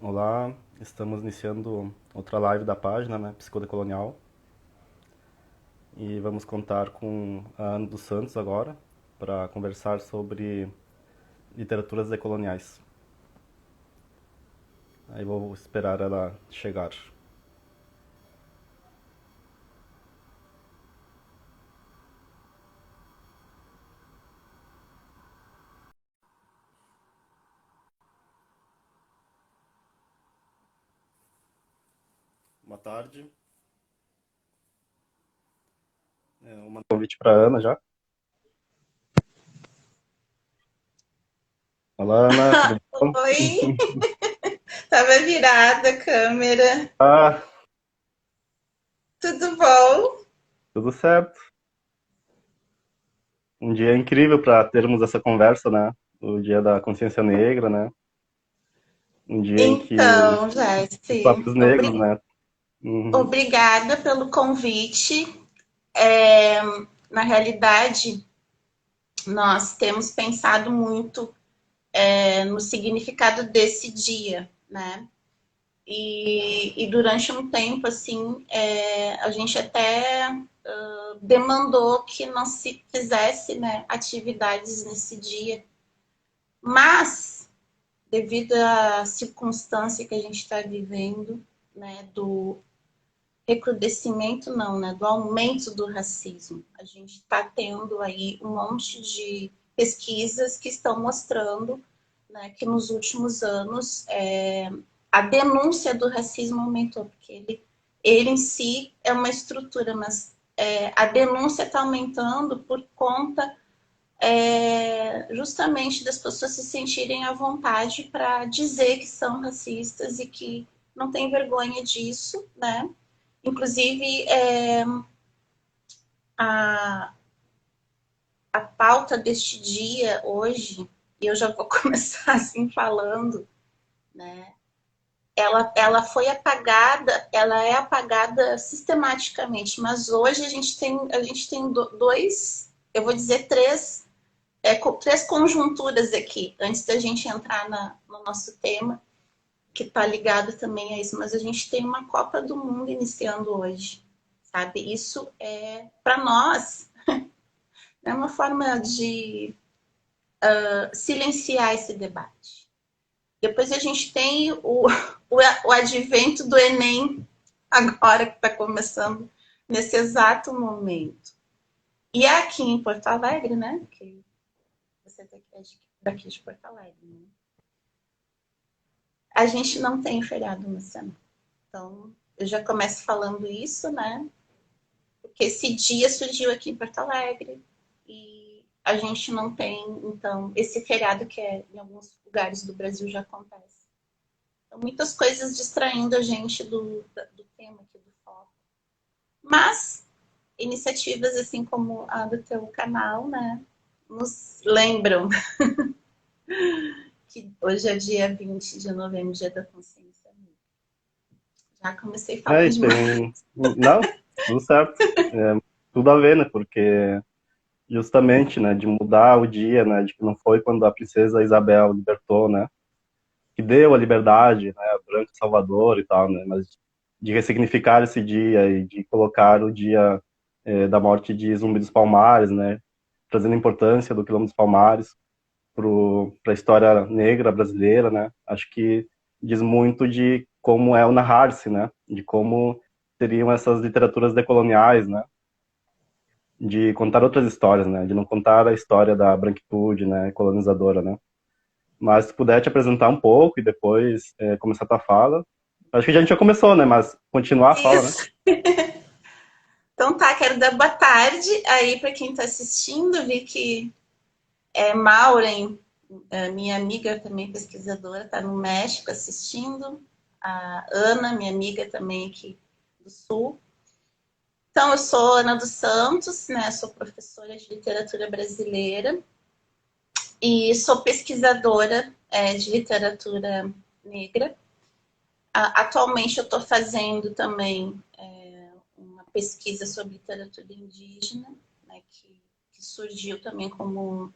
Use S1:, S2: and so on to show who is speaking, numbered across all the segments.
S1: Olá, estamos iniciando outra live da página, né, Psicodecolonial, e vamos contar com a Ana dos Santos agora para conversar sobre literaturas decoloniais. Aí vou esperar ela chegar. Boa tarde. Eu mando um convite para Ana já. Olá, Ana, tudo bom?
S2: Oi, tava virada a câmera.
S1: Ah,
S2: Tudo bom?
S1: tudo certo. Um dia incrível para termos essa conversa, né? O Dia da Consciência Negra, né? Um dia em que
S2: Então,
S1: os
S2: Jesse,
S1: próprios negros, né? Uhum.
S2: obrigada pelo convite. É, Na realidade, nós temos pensado muito no significado desse dia, né? E durante um tempo, assim, a gente até demandou que não se fizesse, né, atividades nesse dia. Mas devido à circunstância que a gente está vivendo, né, do recrudescimento, não, né, do aumento do racismo. A gente está tendo aí um monte de pesquisas que estão mostrando, né, que nos últimos anos a denúncia do racismo aumentou, porque ele em si é uma estrutura, mas a denúncia está aumentando por conta justamente das pessoas se sentirem à vontade para dizer que são racistas e que não tem vergonha disso, né? Inclusive, a, a pauta deste dia hoje, e eu já vou começar assim falando, né? Ela foi apagada, ela é apagada sistematicamente, mas hoje a gente tem dois, eu vou dizer três conjunturas aqui, antes da gente entrar no nosso tema, que está ligado também a isso, mas a gente tem uma Copa do Mundo iniciando hoje, sabe? Isso para nós, é uma forma de silenciar esse debate. Depois a gente tem o advento do Enem, agora que está começando, nesse exato momento. E aqui em Porto Alegre, né? Que você é daqui de Porto Alegre, né? A gente não tem feriado na semana. Então, eu já começo falando isso, né? Porque esse dia surgiu aqui em Porto Alegre e a gente não tem, então, esse feriado que em alguns lugares do Brasil já acontece. Então, muitas coisas distraindo a gente do tema aqui do foco. Mas, iniciativas assim como a do teu canal, né, nos lembram que hoje é dia 20 de novembro, dia da consciência. Já comecei
S1: É,
S2: falando
S1: e
S2: demais.
S1: tem. Não, tudo certo. É, tudo a ver, né? Porque justamente, né, de mudar o dia, né, de que não foi quando a princesa Isabel libertou, né, que deu a liberdade, né, a Branca Salvador e tal, né, mas de ressignificar esse dia e de colocar o dia da morte de Zumbi dos Palmares, né, trazendo a importância do Quilombo dos Palmares para a história negra brasileira, né, acho que diz muito de como é o narrar-se, né, de como seriam essas literaturas decoloniais, né, de contar outras histórias, né? De não contar a história da branquitude, né? Colonizadora, né? Mas se puder te apresentar um pouco e depois começar a tua fala. Acho que a gente já começou, né? Mas continuar a fala, né?
S2: Isso. Então tá, quero dar boa tarde aí para quem está assistindo. Vi que Maureen, minha amiga também pesquisadora, está no México assistindo. A Ana, minha amiga também aqui do Sul. Então, eu sou Ana dos Santos, né? Sou professora de literatura brasileira e sou pesquisadora de literatura negra. Atualmente, eu estou fazendo também uma pesquisa sobre literatura indígena, né? Que surgiu também como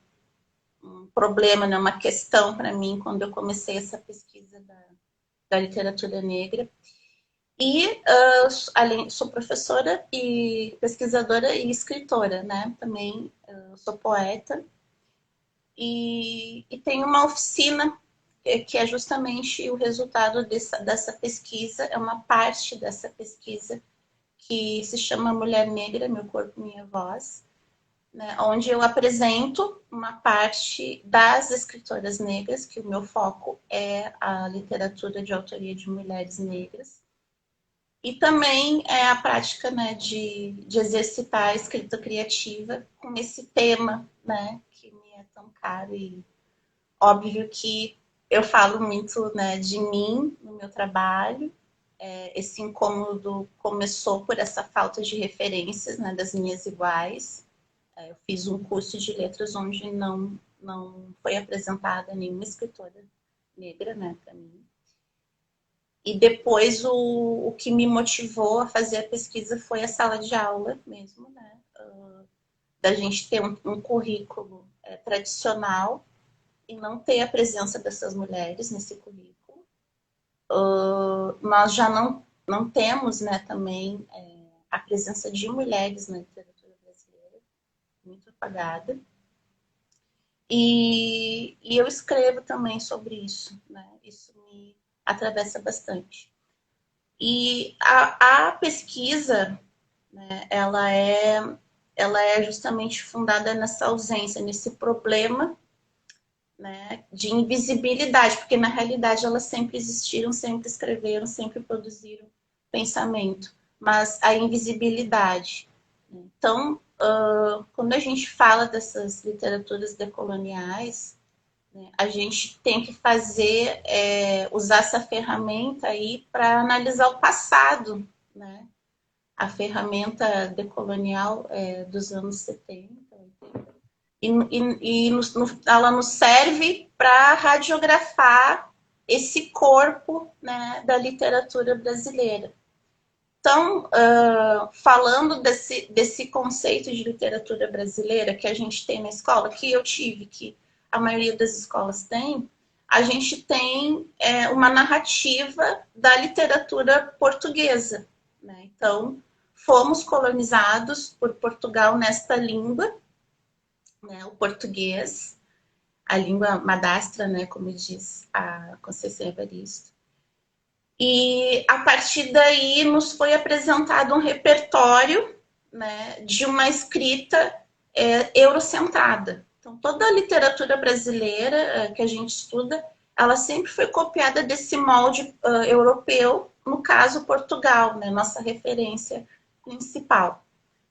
S2: um problema, né? Uma questão para mim quando eu comecei essa pesquisa da literatura negra. E além, sou professora e pesquisadora e escritora, né? Também sou poeta. E tenho uma oficina que é justamente o resultado dessa pesquisa, é uma parte dessa pesquisa que se chama Mulher Negra, Meu Corpo, Minha Voz, né, onde eu apresento uma parte das escritoras negras, que o meu foco é a literatura de autoria de mulheres negras, e também é a prática, né, de exercitar a escrita criativa com esse tema, né, que me é tão caro. E óbvio que eu falo muito, né, de mim no meu trabalho. Esse incômodo começou por essa falta de referências, né, das minhas iguais. Eu fiz um curso de letras onde não foi apresentada nenhuma escritora negra, né, para mim. E depois o que me motivou a fazer a pesquisa foi a sala de aula mesmo, né? Da gente ter um currículo tradicional e não ter a presença dessas mulheres nesse currículo. Nós já não temos, né, também a presença de mulheres na literatura brasileira, muito apagada. E eu escrevo também sobre isso, né? Isso me atravessa bastante. E a pesquisa, né, ela é justamente fundada nessa ausência, nesse problema, né, de invisibilidade, porque na realidade elas sempre existiram, sempre escreveram, sempre produziram pensamento, mas a invisibilidade. Então, quando a gente fala dessas literaturas decoloniais, né, a gente tem que usar essa ferramenta aí para analisar o passado, né? A ferramenta decolonial dos anos 70, 80. Ela nos serve para radiografar esse corpo, né, da literatura brasileira. Então, falando desse conceito de literatura brasileira que a gente tem na escola, que eu tive, que a maioria das escolas tem, a gente tem uma narrativa da literatura portuguesa, né? Então, fomos colonizados por Portugal nesta língua, né, o português, a língua madastra, né, como diz a Conceição Evaristo. E a partir daí nos foi apresentado um repertório, né, de uma escrita eurocentrada. Então, toda a literatura brasileira que a gente estuda, ela sempre foi copiada desse molde europeu, no caso Portugal, né, nossa referência principal.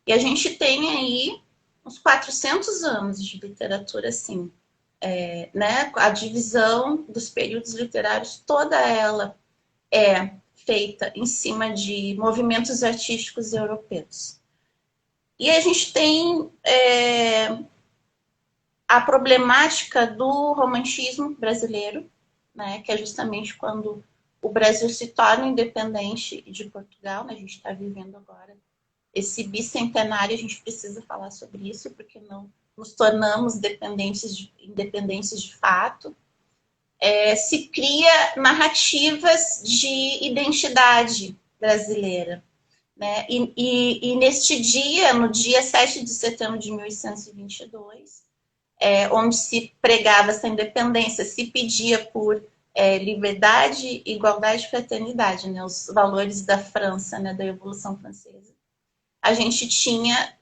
S2: E a gente tem aí uns 400 anos de literatura, assim, né, a divisão dos períodos literários, toda ela é feita em cima de movimentos artísticos europeus. E a gente tem a problemática do romantismo brasileiro, né, que é justamente quando o Brasil se torna independente de Portugal, né, a gente está vivendo agora esse bicentenário, a gente precisa falar sobre isso, porque não nos tornamos independentes de fato. Se cria narrativas de identidade brasileira, né? E neste dia, no dia 7 de setembro de 1822, onde se pregava essa independência, se pedia por liberdade, igualdade e fraternidade, né? Os valores da França, né? Da Revolução Francesa. A gente tinha,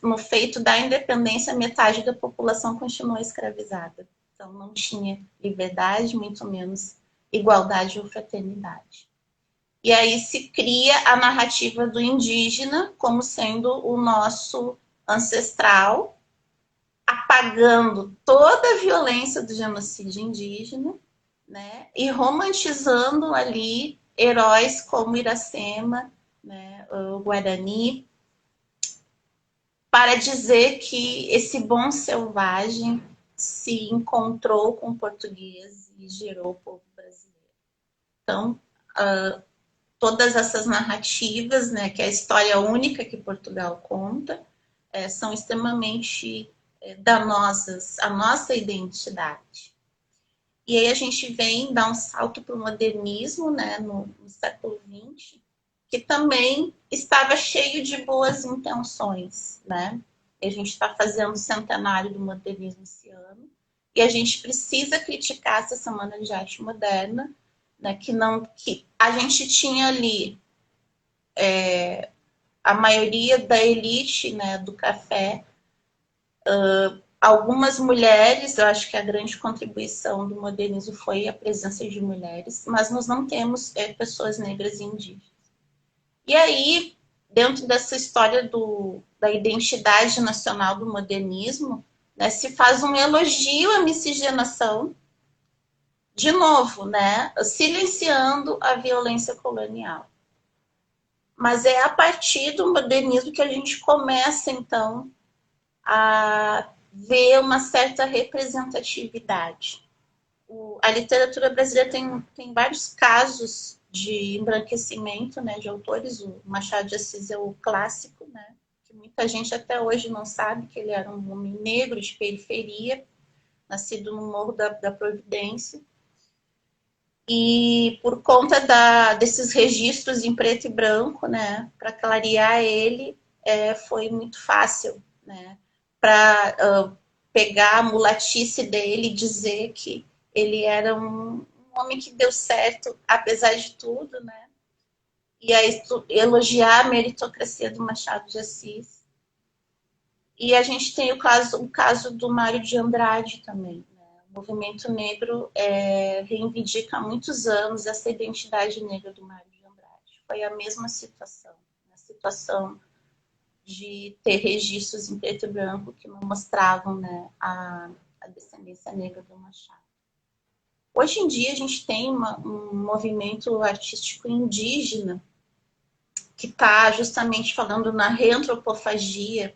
S2: no feito da independência, metade da população continuou escravizada. Então, não tinha liberdade, muito menos igualdade ou fraternidade. E aí se cria a narrativa do indígena como sendo o nosso ancestral, apagando toda a violência do genocídio indígena, né, e romantizando ali heróis como Iracema, né, o Guarani, para dizer que esse bom selvagem se encontrou com o português e gerou o povo brasileiro. Então, todas essas narrativas, né, que é a história única que Portugal conta, são extremamente danosas à nossa identidade. E aí a gente vem dar um salto para o modernismo, né, no século XX, que também estava cheio de boas intenções, né? E a gente está fazendo o centenário do modernismo esse ano, e a gente precisa criticar essa Semana de Arte Moderna, né, que a gente tinha ali a maioria da elite, né, do café, algumas mulheres, eu acho que a grande contribuição do modernismo foi a presença de mulheres, mas nós não temos pessoas negras e indígenas. E aí, dentro dessa história da identidade nacional do modernismo, né, se faz um elogio à miscigenação, de novo, né, silenciando a violência colonial. Mas é a partir do modernismo que a gente começa, então, a ver uma certa representatividade. A literatura brasileira tem vários casos de embranquecimento, né, de autores. O Machado de Assis é o clássico, né, que muita gente até hoje não sabe que ele era um homem negro de periferia, nascido no Morro da Providência. E por conta desses registros em preto e branco, né, para clarear ele, foi muito fácil, né, para pegar a mulatice dele e dizer que ele era um homem que deu certo, apesar de tudo, né, e aí elogiar a meritocracia do Machado de Assis. E a gente tem o caso do Mário de Andrade também. O movimento negro reivindica há muitos anos essa identidade negra do Mário de Andrade. Foi a mesma situação, a situação de ter registros em preto e branco que não mostravam, né, a descendência negra do Machado. Hoje em dia a gente tem um movimento artístico indígena que está justamente falando na reantropofagia,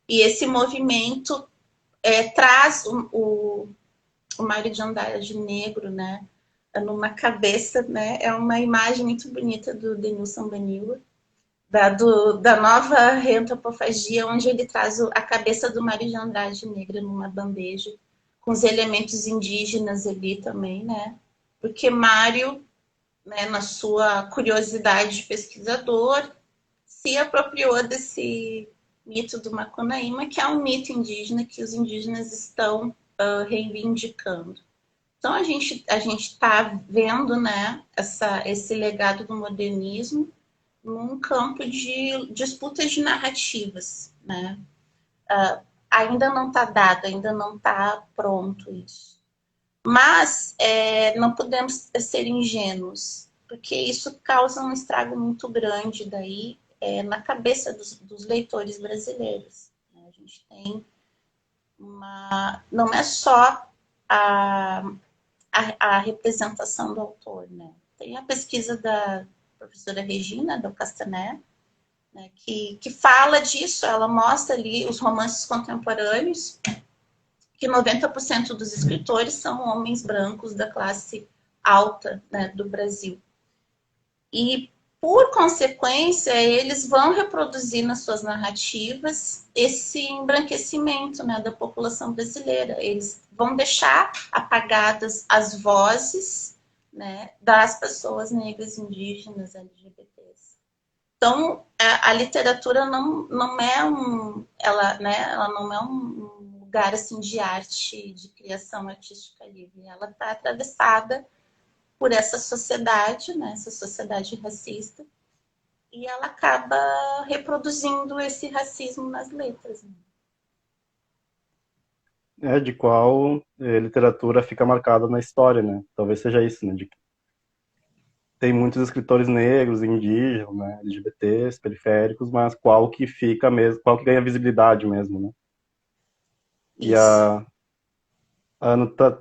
S2: e esse movimento traz o Mário de Andrade negro, né, numa cabeça, né, é uma imagem muito bonita do Denilson Banilla, da nova reantropofagia, onde ele traz a cabeça do Mário de Andrade negra numa bandeja, com os elementos indígenas ali também, né, porque Mário, né, na sua curiosidade de pesquisador, se apropriou desse mito do Macunaíma, que é um mito indígena que os indígenas estão reivindicando. Então, a gente está vendo, né, esse legado do modernismo num campo de disputas de narrativas, né? Ainda não está dado, ainda não está pronto isso. Mas não podemos ser ingênuos, porque isso causa um estrago muito grande daí na cabeça dos leitores brasileiros. A gente tem não é só a representação do autor, né? Tem a pesquisa da professora Regina Del Castanet, né, que fala disso. Ela mostra ali os romances contemporâneos, que 90% dos escritores são homens brancos da classe alta, né, do Brasil. E, por consequência, eles vão reproduzir nas suas narrativas esse embranquecimento, né, da população brasileira. Eles vão deixar apagadas as vozes, né, das pessoas negras, indígenas, LGBTs. Então, a literatura não é ela não é um lugar assim de arte, de criação artística livre. Ela está atravessada por essa sociedade, né, essa sociedade racista, e ela acaba reproduzindo esse racismo nas letras.
S1: Né? De qual literatura fica marcada na história, né? Talvez seja isso, né? Tem muitos escritores negros, indígenas, né? LGBTs, periféricos, mas qual que fica mesmo, qual que ganha visibilidade mesmo, né? E
S2: Isso.
S1: A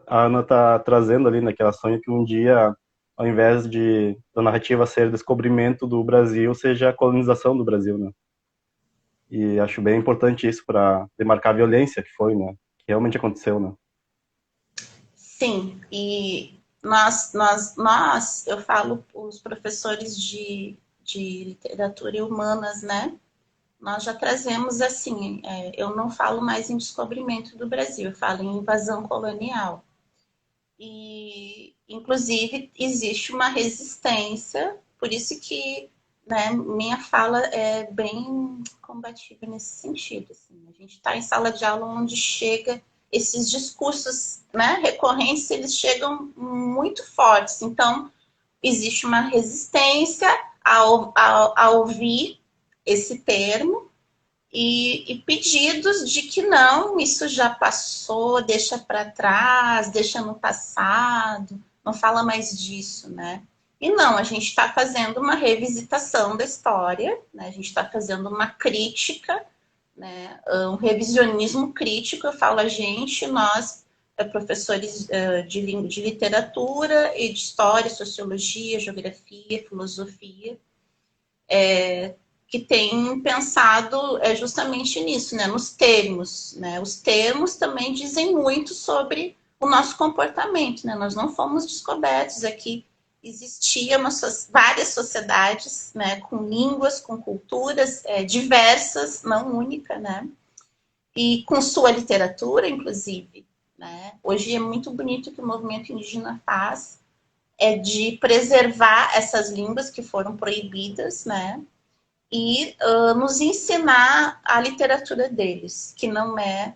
S1: Ana tá trazendo ali, né, que ela sonha que um dia, ao invés da narrativa ser descobrimento do Brasil, seja a colonização do Brasil, né? E acho bem importante isso para demarcar a violência que foi, né? Que realmente aconteceu, né?
S2: Sim, e eu falo os professores de literatura e humanas, né? Nós já trazemos assim, eu não falo mais em descobrimento do Brasil, eu falo em invasão colonial. E, inclusive, existe uma resistência, por isso que, né, minha fala é bem combativa nesse sentido. Assim. A gente está em sala de aula onde chega esses discursos, né, recorrentes, eles chegam muito fortes. Então, existe uma resistência a ouvir esse termo, e pedidos de que não, isso já passou, deixa para trás, deixa no passado, não fala mais disso, né? E não, a gente está fazendo uma revisitação da história, né? A gente está fazendo uma crítica, né? Um revisionismo crítico, eu falo a gente, nós, professores de literatura e de história, sociologia, geografia, filosofia, que tem pensado justamente nisso, né, nos termos. Né? Os termos também dizem muito sobre o nosso comportamento. Né? Nós não fomos descobertos aqui. Existiam várias sociedades, né, com línguas, com culturas diversas, não única, né? E com sua literatura, inclusive. Né? Hoje é muito bonito o que o movimento indígena faz, é de preservar essas línguas que foram proibidas, né? E nos ensinar a literatura deles, que não é,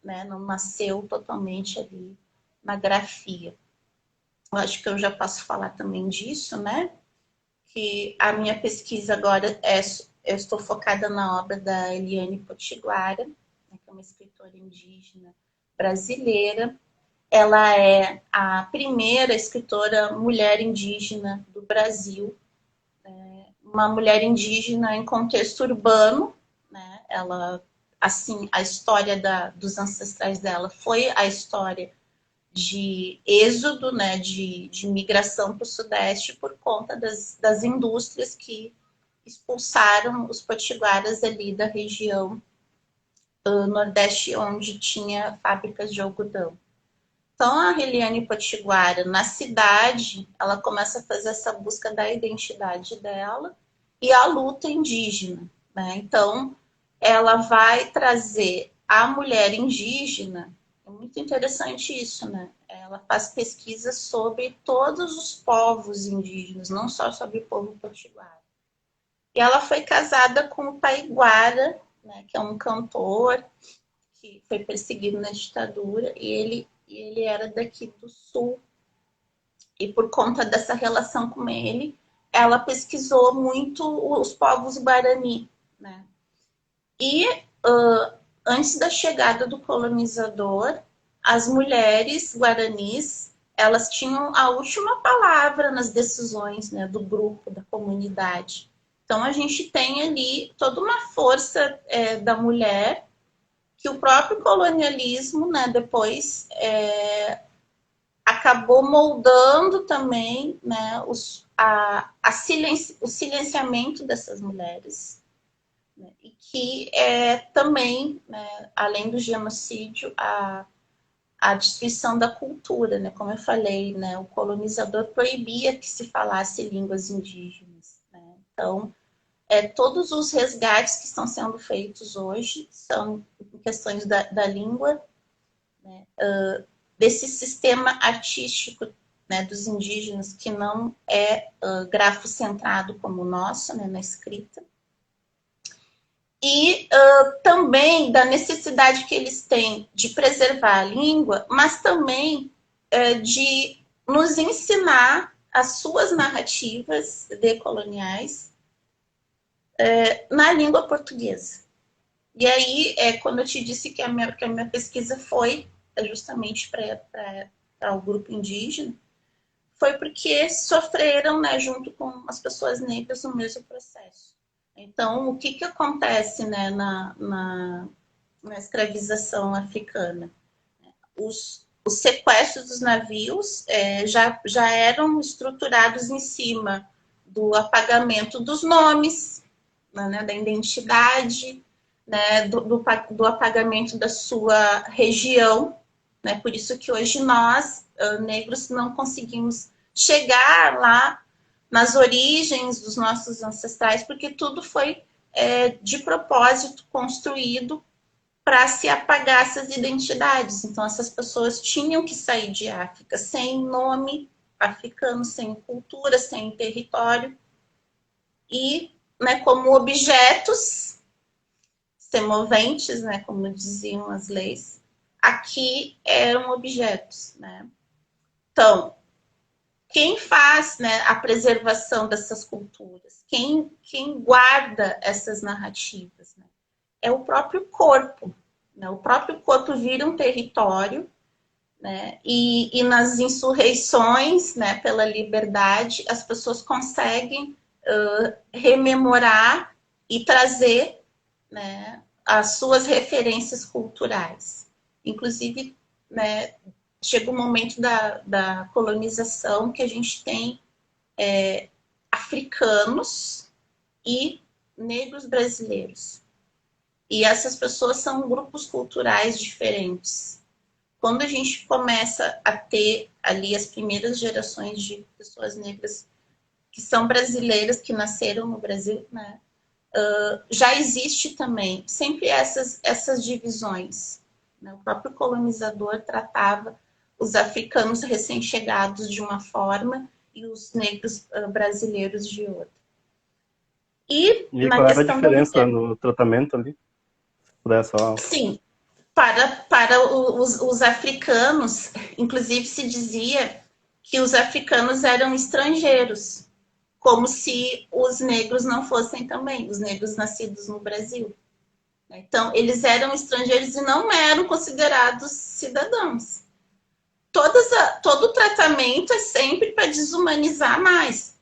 S2: né, não nasceu totalmente ali na grafia. Eu acho que eu já posso falar também disso, né? Que a minha pesquisa agora eu estou focada na obra da Eliane Potiguara, né, que é uma escritora indígena brasileira. Ela é a primeira escritora mulher indígena do Brasil, uma mulher indígena em contexto urbano, né? Ela, assim, a história dos ancestrais dela foi a história de êxodo, né? De migração para o Sudeste por conta das indústrias que expulsaram os potiguaras ali da região Nordeste, onde tinha fábricas de algodão. Então, a Eliane Potiguara, na cidade, ela começa a fazer essa busca da identidade dela e a luta indígena. Né? Então, ela vai trazer a mulher indígena, é muito interessante isso, né? Ela faz pesquisas sobre todos os povos indígenas, não só sobre o povo potiguara. E ela foi casada com o Taiguara, né, que é um cantor que foi perseguido na ditadura, e ele era daqui do sul. E por conta dessa relação com ele, ela pesquisou muito os povos Guarani. Né? E antes da chegada do colonizador, as mulheres guaranis, elas tinham a última palavra nas decisões, né, do grupo, da comunidade. Então, a gente tem ali toda uma força da mulher que o próprio colonialismo, né, depois acabou moldando também, né, o silenciamento dessas mulheres, né, e que também, né, além do genocídio, a destruição da cultura, né, como eu falei, né, o colonizador proibia que se falasse línguas indígenas. Né, então, todos os resgates que estão sendo feitos hoje são questões da língua, né, desse sistema artístico, né, dos indígenas, que não é grafo-centrado como o nosso, né, na escrita. E também da necessidade que eles têm de preservar a língua, mas também de nos ensinar as suas narrativas decoloniais na língua portuguesa. E aí, quando eu te disse que a minha pesquisa foi justamente para o grupo indígena, foi porque sofreram, né, junto com as pessoas negras, o mesmo processo. Então, o que acontece, né, na escravização africana? Os sequestros dos navios já eram estruturados em cima do apagamento dos nomes, né, da identidade, né, do apagamento da sua região. Né? Por isso que hoje nós, negros, não conseguimos chegar lá nas origens dos nossos ancestrais, porque tudo foi de propósito construído para se apagar essas identidades. Então, essas pessoas tinham que sair de África sem nome africano, sem cultura, sem território, e, né, como objetos semoventes, né, como diziam as leis, aqui eram objetos, né? Então, quem faz, né, a preservação dessas culturas, quem guarda essas narrativas, né, é o próprio corpo. Né? O próprio corpo vira um território, né, e nas insurreições, né, pela liberdade, as pessoas conseguem rememorar e trazer, né, as suas referências culturais. Inclusive, né, chega o momento da colonização que a gente tem africanos e negros brasileiros. E essas pessoas são grupos culturais diferentes. Quando a gente começa a ter ali as primeiras gerações de pessoas negras que são brasileiras, que nasceram no Brasil, né, já existe também sempre essas divisões. Né? O próprio colonizador tratava os africanos recém-chegados de uma forma e os negros brasileiros de outra. E
S1: E
S2: na
S1: qual era a
S2: questão da
S1: diferença
S2: literatura,
S1: no tratamento ali? Se puder só...
S2: sim, para os africanos, inclusive se dizia que os africanos eram estrangeiros, como se os negros não fossem também, os negros nascidos no Brasil. Então, eles eram estrangeiros e não eram considerados cidadãos. Todo o tratamento é sempre para desumanizar mais,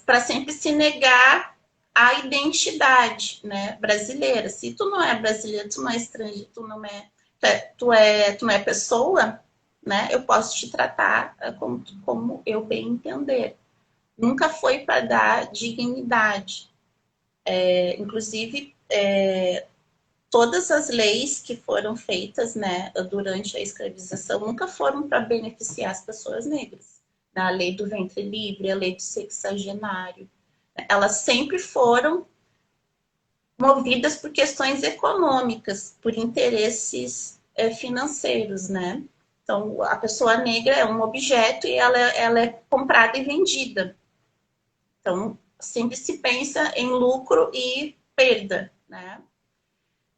S2: para sempre se negar a identidade, né, brasileira. Se tu não é brasileiro, tu não é estrangeiro, tu não é pessoa, né, eu posso te tratar como eu bem entender. Nunca foi para dar dignidade. Inclusive, todas as leis que foram feitas, né, durante a escravização nunca foram para beneficiar as pessoas negras. A lei do ventre livre, a lei do sexagenário, elas sempre foram movidas por questões econômicas, por interesses financeiros, né? Então, a pessoa negra é um objeto e ela é comprada e vendida. Então, sempre se pensa em lucro e perda, né?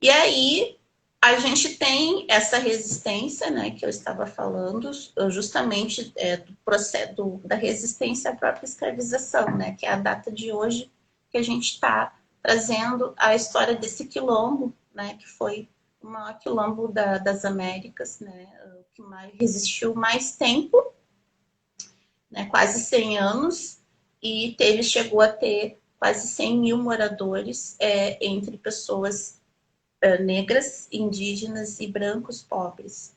S2: E aí, a gente tem essa resistência, né, que eu estava falando, justamente do processo da resistência à própria escravização, né, que é a data de hoje que a gente está trazendo a história desse quilombo, né, que foi o maior quilombo das Américas, né, que resistiu mais tempo, né, quase 100 anos, e chegou a ter quase 100 mil moradores entre pessoas negras, indígenas e brancos pobres.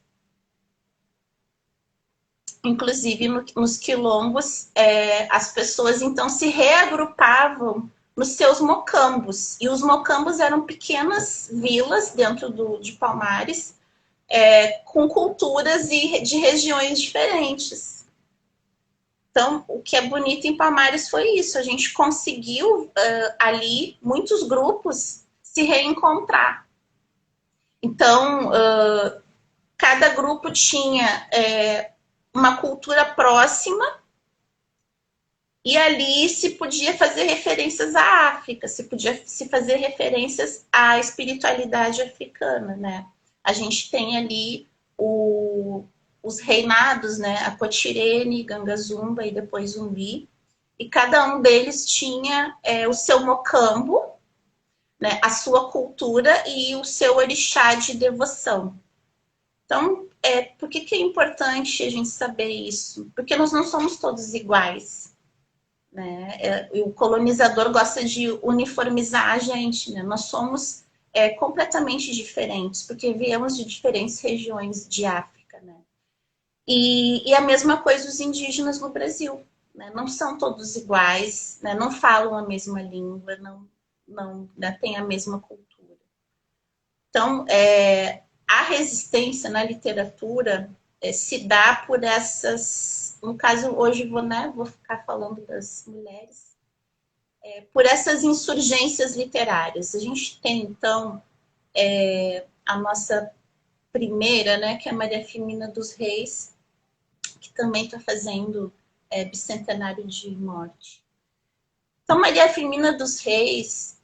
S2: Inclusive, nos quilombos, as pessoas então se reagrupavam nos seus mocambos. E os mocambos eram pequenas vilas dentro de Palmares, com culturas de regiões diferentes. Então, o que é bonito em Palmares foi isso. A gente conseguiu ali, muitos grupos, se reencontrar. Então, cada grupo tinha uma cultura próxima e ali se podia fazer referências à África, se podia se fazer referências à espiritualidade africana, né? A gente tem ali os reinados, né? A Cotirene, Gangazumba e depois Zumbi, e cada um deles tinha o seu mocambo, né? A sua cultura e o seu orixá de devoção. Então, por que é importante a gente saber isso? Porque nós não somos todos iguais. Né? O colonizador gosta de uniformizar a gente. Né? Nós somos completamente diferentes, porque viemos de diferentes regiões de África. Né? E a mesma coisa os indígenas no Brasil. Né? Não são todos iguais, né? Não falam a mesma língua, não têm a mesma cultura. Então, a resistência na literatura se dá por essas, no caso hoje vou ficar falando das mulheres, por essas insurgências literárias. A gente tem então a nossa primeira, né, que é a Maria Firmina dos Reis, que também está fazendo bicentenário de morte. Então, Maria Firmina dos Reis,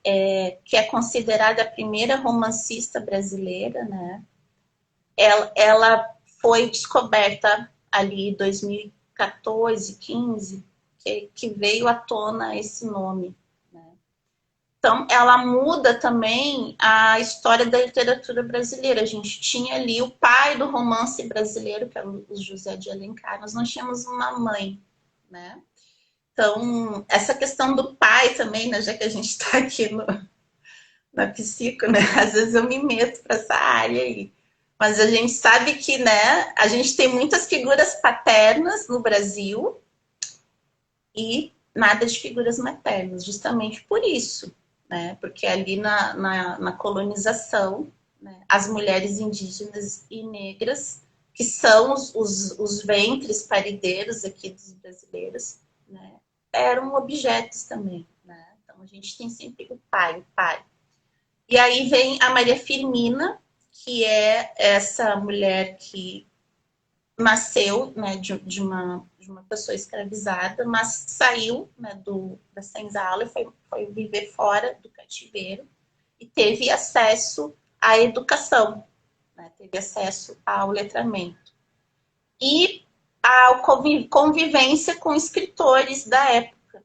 S2: que é considerada a primeira romancista brasileira, né, ela foi descoberta ali em 2014, 15, que veio à tona esse nome. Né? Então, ela muda também a história da literatura brasileira. A gente tinha ali o pai do romance brasileiro, que era o José de Alencar. Nós não tínhamos uma mãe, né? Então, essa questão do pai também, né, já que a gente está aqui na psico, né? Às vezes eu me meto para essa área aí. Mas a gente sabe que, né, a gente tem muitas figuras paternas no Brasil e nada de figuras maternas, justamente por isso, né? Porque ali na colonização, né, as mulheres indígenas e negras, que são os ventres parideiros aqui dos brasileiros, né, eram objetos também, né? Então a gente tem sempre o pai, o pai. E aí vem a Maria Firmina, que é essa mulher que nasceu, né, de uma pessoa escravizada, mas saiu, né, da senzala e foi viver fora do cativeiro e teve acesso à educação, né, teve acesso ao letramento e à convivência com escritores da época,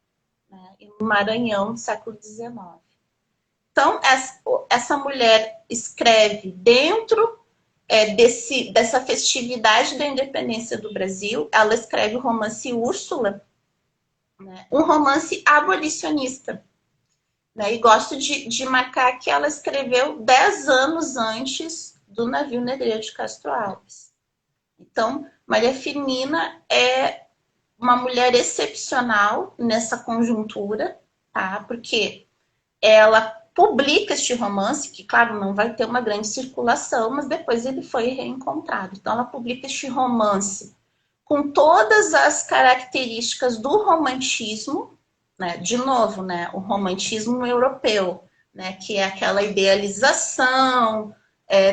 S2: né, no Maranhão do século XIX. Então, essa mulher escreve dentro dessa festividade da independência do Brasil, ela escreve o romance Úrsula, né, um romance abolicionista. Né, e gosto de marcar que ela escreveu 10 anos antes do navio negreiro de Castro Alves. Então, Maria Firmina é uma mulher excepcional nessa conjuntura, tá? Porque ela publica este romance, que, claro, não vai ter uma grande circulação, mas depois ele foi reencontrado. Então, ela publica este romance com todas as características do romantismo, né? De novo, né? O romantismo europeu, né? Que é aquela idealização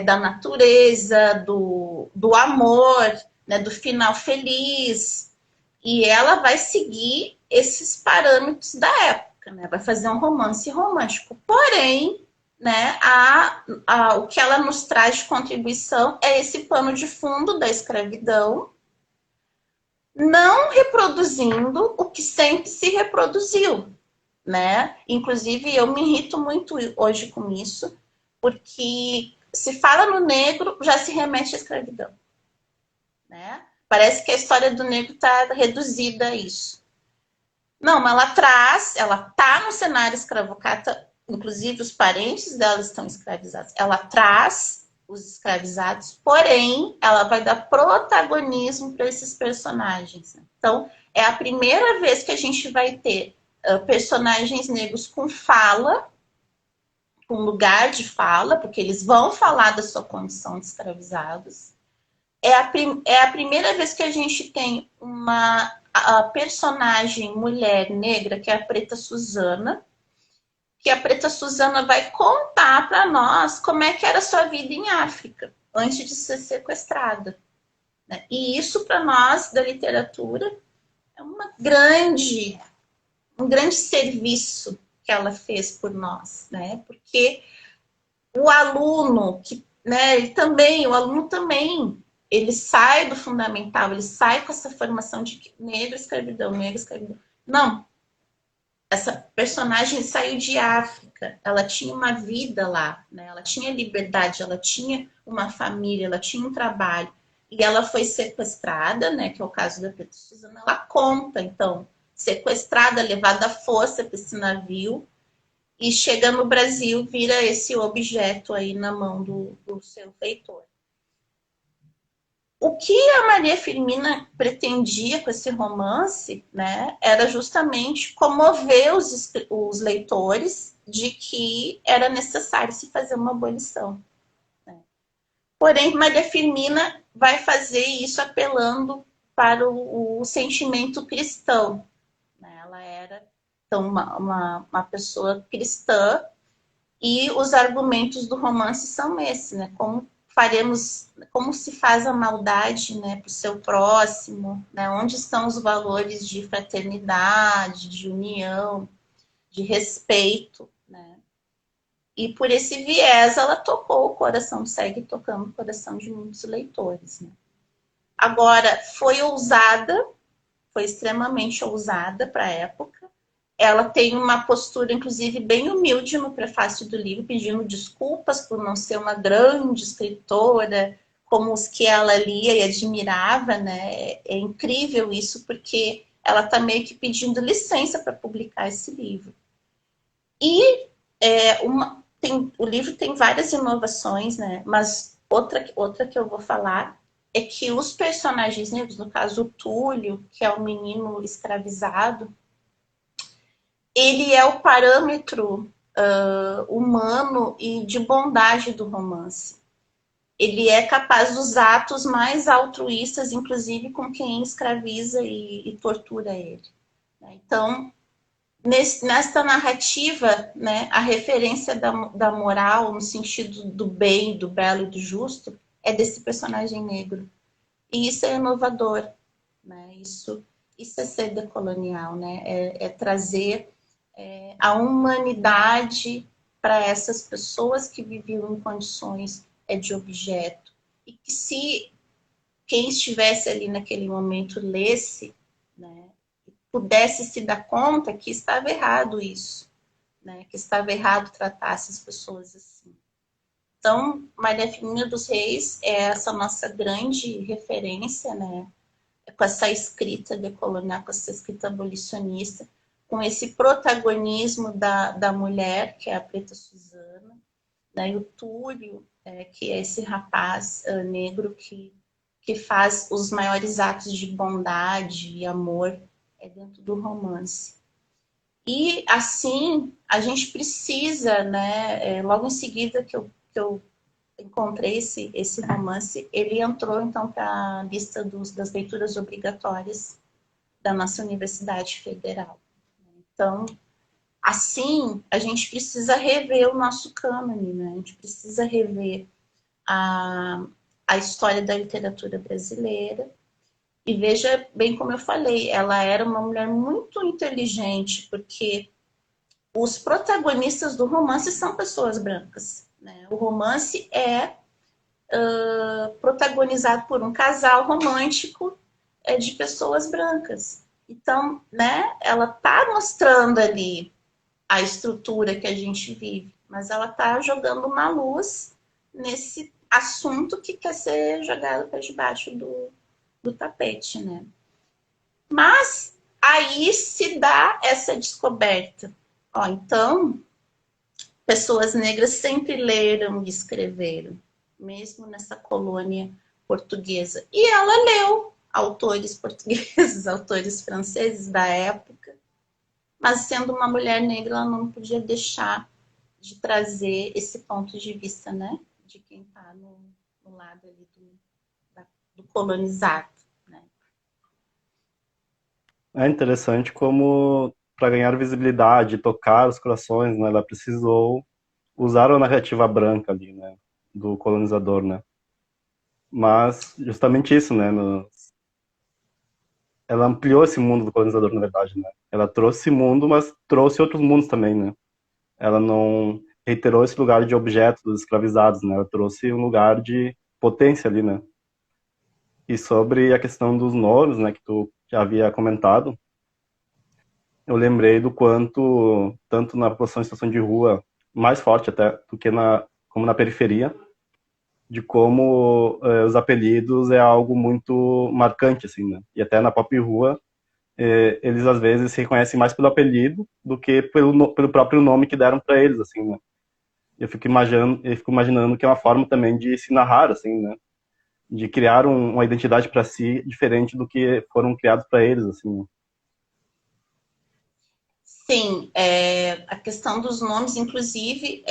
S2: da natureza, do amor, né? Do final feliz. E ela vai seguir esses parâmetros da época, né? Vai fazer um romance romântico. Porém, né, o que ela nos traz de contribuição é esse pano de fundo da escravidão, não reproduzindo o que sempre se reproduziu, né? Inclusive, eu me irrito muito hoje com isso, porque se fala no negro, já se remete à escravidão, né? Parece que a história do negro está reduzida a isso. Não, mas ela tá no cenário escravocrata, inclusive os parentes dela estão escravizados. Ela traz os escravizados, porém, ela vai dar protagonismo para esses personagens. Então, é a primeira vez que a gente vai ter personagens negros com fala, com lugar de fala, porque eles vão falar da sua condição de escravizados. É a primeira vez que a gente tem a personagem mulher negra, que é a Preta Suzana, que a Preta Suzana vai contar para nós como é que era a sua vida em África, antes de ser sequestrada. Né? E isso, para nós, da literatura, é um grande serviço que ela fez por nós, né? Porque o aluno, o aluno também, ele sai do fundamental, ele sai com essa formação de que negro, escravidão, negro, escravidão. Não. Essa personagem saiu de África, ela tinha uma vida lá, né? Ela tinha liberdade, ela tinha uma família, ela tinha um trabalho. E ela foi sequestrada, né? Que é o caso da Preta Suzana. Ela conta, então, sequestrada, levada à força para esse navio, e chega no Brasil, vira esse objeto aí na mão do seu leitor. O que a Maria Firmina pretendia com esse romance, né, era justamente comover os leitores de que era necessário se fazer uma abolição. Né? Porém, Maria Firmina vai fazer isso apelando para o sentimento cristão. Né? Ela era então, uma pessoa cristã E os argumentos do romance são esses, né? Como se faz a maldade, né, para o seu próximo, né? Onde estão os valores de fraternidade, de união, de respeito, né? E por esse viés ela tocou o coração, segue tocando o coração de muitos leitores, né? Agora, foi ousada, foi extremamente ousada para a época. Ela tem uma postura, inclusive, bem humilde no prefácio do livro, pedindo desculpas por não ser uma grande escritora, como os que ela lia e admirava, né? É incrível isso, porque ela está meio que pedindo licença para publicar esse livro. E o livro tem várias inovações, né? Mas outra que eu vou falar é que os personagens negros, no caso o Túlio, que é o menino escravizado, ele é o parâmetro humano e de bondade do romance. Ele é capaz dos atos mais altruístas, inclusive com quem escraviza e tortura ele. Então, nesta narrativa, né, a referência da moral, no sentido do bem, do belo e do justo, é desse personagem negro. E isso é inovador. Né? Isso é ser decolonial, né? É trazer a humanidade para essas pessoas que viviam em condições de objeto. E que se quem estivesse ali naquele momento lesse, né, pudesse se dar conta que estava errado isso, né, que estava errado tratar essas pessoas assim. Então, Maria Firmina dos Reis é essa nossa grande referência, né, com essa escrita decolonial, com essa escrita abolicionista, com esse protagonismo da mulher, que é a Preta Suzana, né, e o Túlio, que é esse rapaz negro que faz os maiores atos de bondade e amor dentro do romance. E, assim, a gente precisa, né, logo em seguida que eu encontrei esse romance, ele entrou, então, para a lista das leituras obrigatórias da nossa Universidade Federal. Então, assim, a gente precisa rever o nosso cânone, né? A gente precisa rever a história da literatura brasileira. E veja bem como eu falei, ela era uma mulher muito inteligente, porque os protagonistas do romance são pessoas brancas. Né? O romance é protagonizado por um casal romântico de pessoas brancas. Então, né, ela está mostrando ali a estrutura que a gente vive, mas ela está jogando uma luz nesse assunto que quer ser jogado para debaixo do tapete, né? Mas aí se dá essa descoberta. Ó, então, pessoas negras sempre leram e escreveram, mesmo nessa colônia portuguesa. E ela leu autores portugueses, autores franceses da época, mas sendo uma mulher negra, ela não podia deixar de trazer esse ponto de vista, né? De quem está no lado ali do colonizado. Né?
S1: É interessante como, para ganhar visibilidade, tocar os corações, né, ela precisou usar a narrativa branca ali, né, do colonizador, né. Mas justamente isso, né, ela ampliou esse mundo do colonizador, na verdade, né. Ela trouxe esse mundo, mas trouxe outros mundos também, né. Ela não reiterou esse lugar de objeto dos escravizados, né. Ela trouxe um lugar de potência ali, né. E sobre a questão dos nomes, né, que tu já havia comentado, eu lembrei do quanto, tanto na população em situação de rua, mais forte até do que como na periferia, de como os apelidos é algo muito marcante, assim, né? E até na própria rua, eles às vezes se reconhecem mais pelo apelido do que pelo próprio nome que deram para eles, assim, né? Eu fico imaginando que é uma forma também de se narrar, assim, né? De criar uma identidade para si diferente do que foram criados para eles, assim, né?
S2: Sim, a questão dos nomes, inclusive,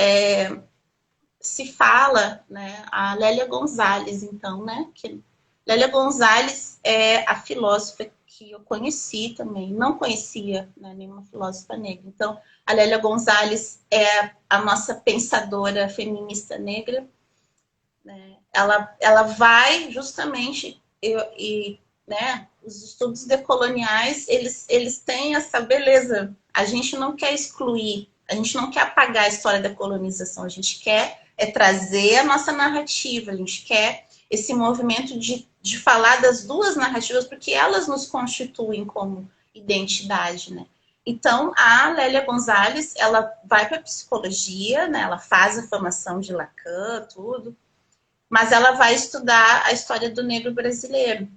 S2: se fala, né, a Lélia Gonzalez, então, né, que Lélia Gonzalez é a filósofa que eu conheci também. Não conhecia, né, nenhuma filósofa negra. Então, a Lélia Gonzalez é a nossa pensadora feminista negra, né? Ela vai justamente, né, os estudos decoloniais, eles têm essa beleza. A gente não quer excluir, a gente não quer apagar a história da colonização, a gente quer trazer a nossa narrativa, a gente quer esse movimento de falar das duas narrativas, porque elas nos constituem como identidade, né? Então, a Lélia Gonzalez, ela vai para a psicologia, né? Ela faz a formação de Lacan, tudo, mas ela vai estudar a história do negro brasileiro.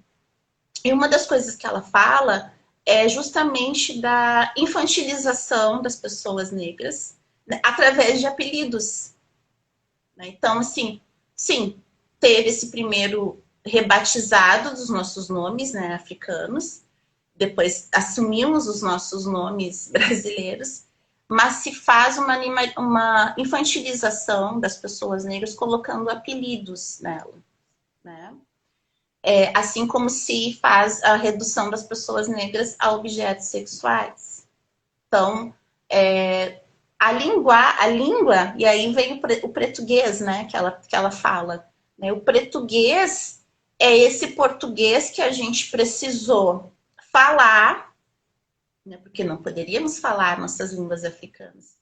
S2: E uma das coisas que ela fala é justamente da infantilização das pessoas negras, né, através de apelidos. Então, assim, sim, teve esse primeiro rebatizado dos nossos nomes, né, africanos, depois assumimos os nossos nomes brasileiros, mas se faz uma infantilização das pessoas negras colocando apelidos nela, né? Assim como se faz a redução das pessoas negras a objetos sexuais. Então, a língua, e aí vem o português, né, que ela fala, né? O português é esse português que a gente precisou falar, né, porque não poderíamos falar nossas línguas africanas.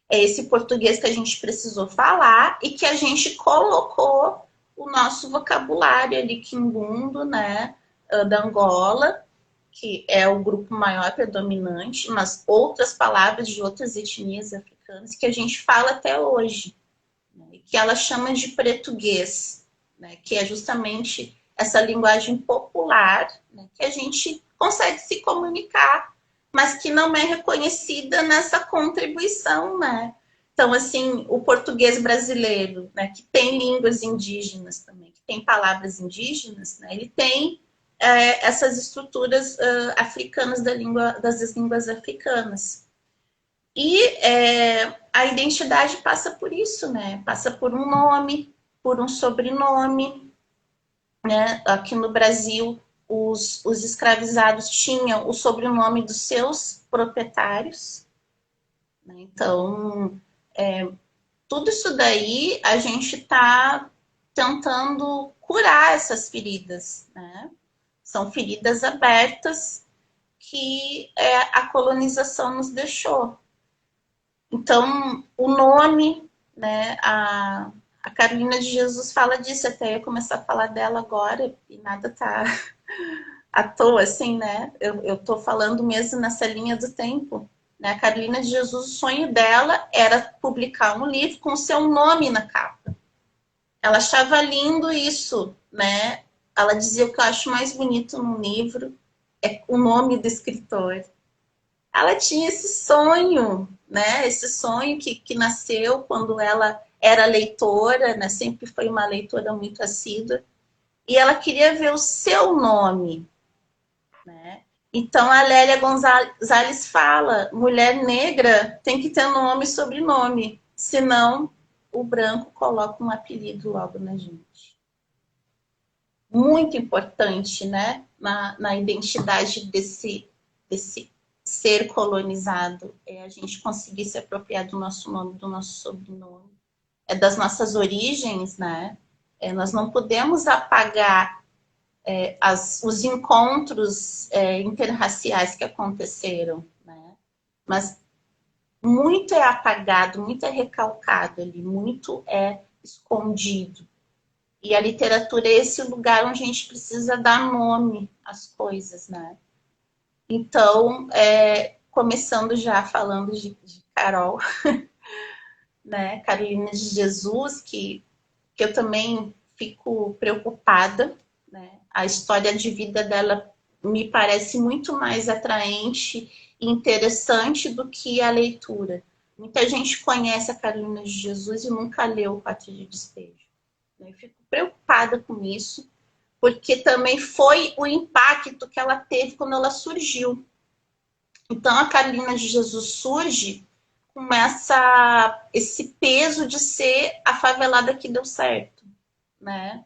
S2: É esse português que a gente precisou falar e que a gente colocou o nosso vocabulário ali, quimbundo, né, da Angola, que é o grupo maior predominante, mas outras palavras de outras etnias africanas que a gente fala até hoje, né, que ela chama de português, né, que é justamente essa linguagem popular, né, que a gente consegue se comunicar, mas que não é reconhecida nessa contribuição, né? Então, assim, o português brasileiro, né, que tem línguas indígenas também, que tem palavras indígenas, né, ele tem essas estruturas africanas das línguas africanas. E a identidade passa por isso, né? Passa por um nome, por um sobrenome, né? Aqui no Brasil, os escravizados tinham o sobrenome dos seus proprietários, né? Então, tudo isso daí a gente está tentando curar essas feridas, né? São feridas abertas que a colonização nos deixou. Então, o nome, né, a Carolina de Jesus fala disso, até eu ia começar a falar dela agora, e nada tá à toa, assim, né? Eu tô falando mesmo nessa linha do tempo. Né? A Carolina de Jesus, o sonho dela era publicar um livro com o seu nome na capa. Ela achava lindo isso, né? Ela dizia: o que eu acho mais bonito num livro é o nome do escritor. Ela tinha esse sonho, né? Esse sonho que nasceu quando ela era leitora, né? Sempre foi uma leitora muito assídua. E ela queria ver o seu nome, né? Então, a Lélia Gonzalez fala: mulher negra tem que ter nome e sobrenome, senão o branco coloca um apelido logo na gente. Muito importante, né? Na identidade desse ser colonizado, a gente conseguir se apropriar do nosso nome, do nosso sobrenome, das nossas origens, né? Nós não podemos apagar os encontros interraciais que aconteceram, né? Mas muito é apagado, muito é recalcado ali, muito é escondido. E a literatura é esse lugar onde a gente precisa dar nome às coisas, né? Então, começando já falando de Carol, né? Carolina de Jesus, que eu também fico preocupada, né? A história de vida dela me parece muito mais atraente e interessante do que a leitura. Muita gente conhece a Carolina de Jesus e nunca leu o Pátio de Despejo. Eu fico preocupada com isso, porque também foi o impacto que ela teve quando ela surgiu. Então, a Carolina de Jesus surge com esse peso de ser a favelada que deu certo, né?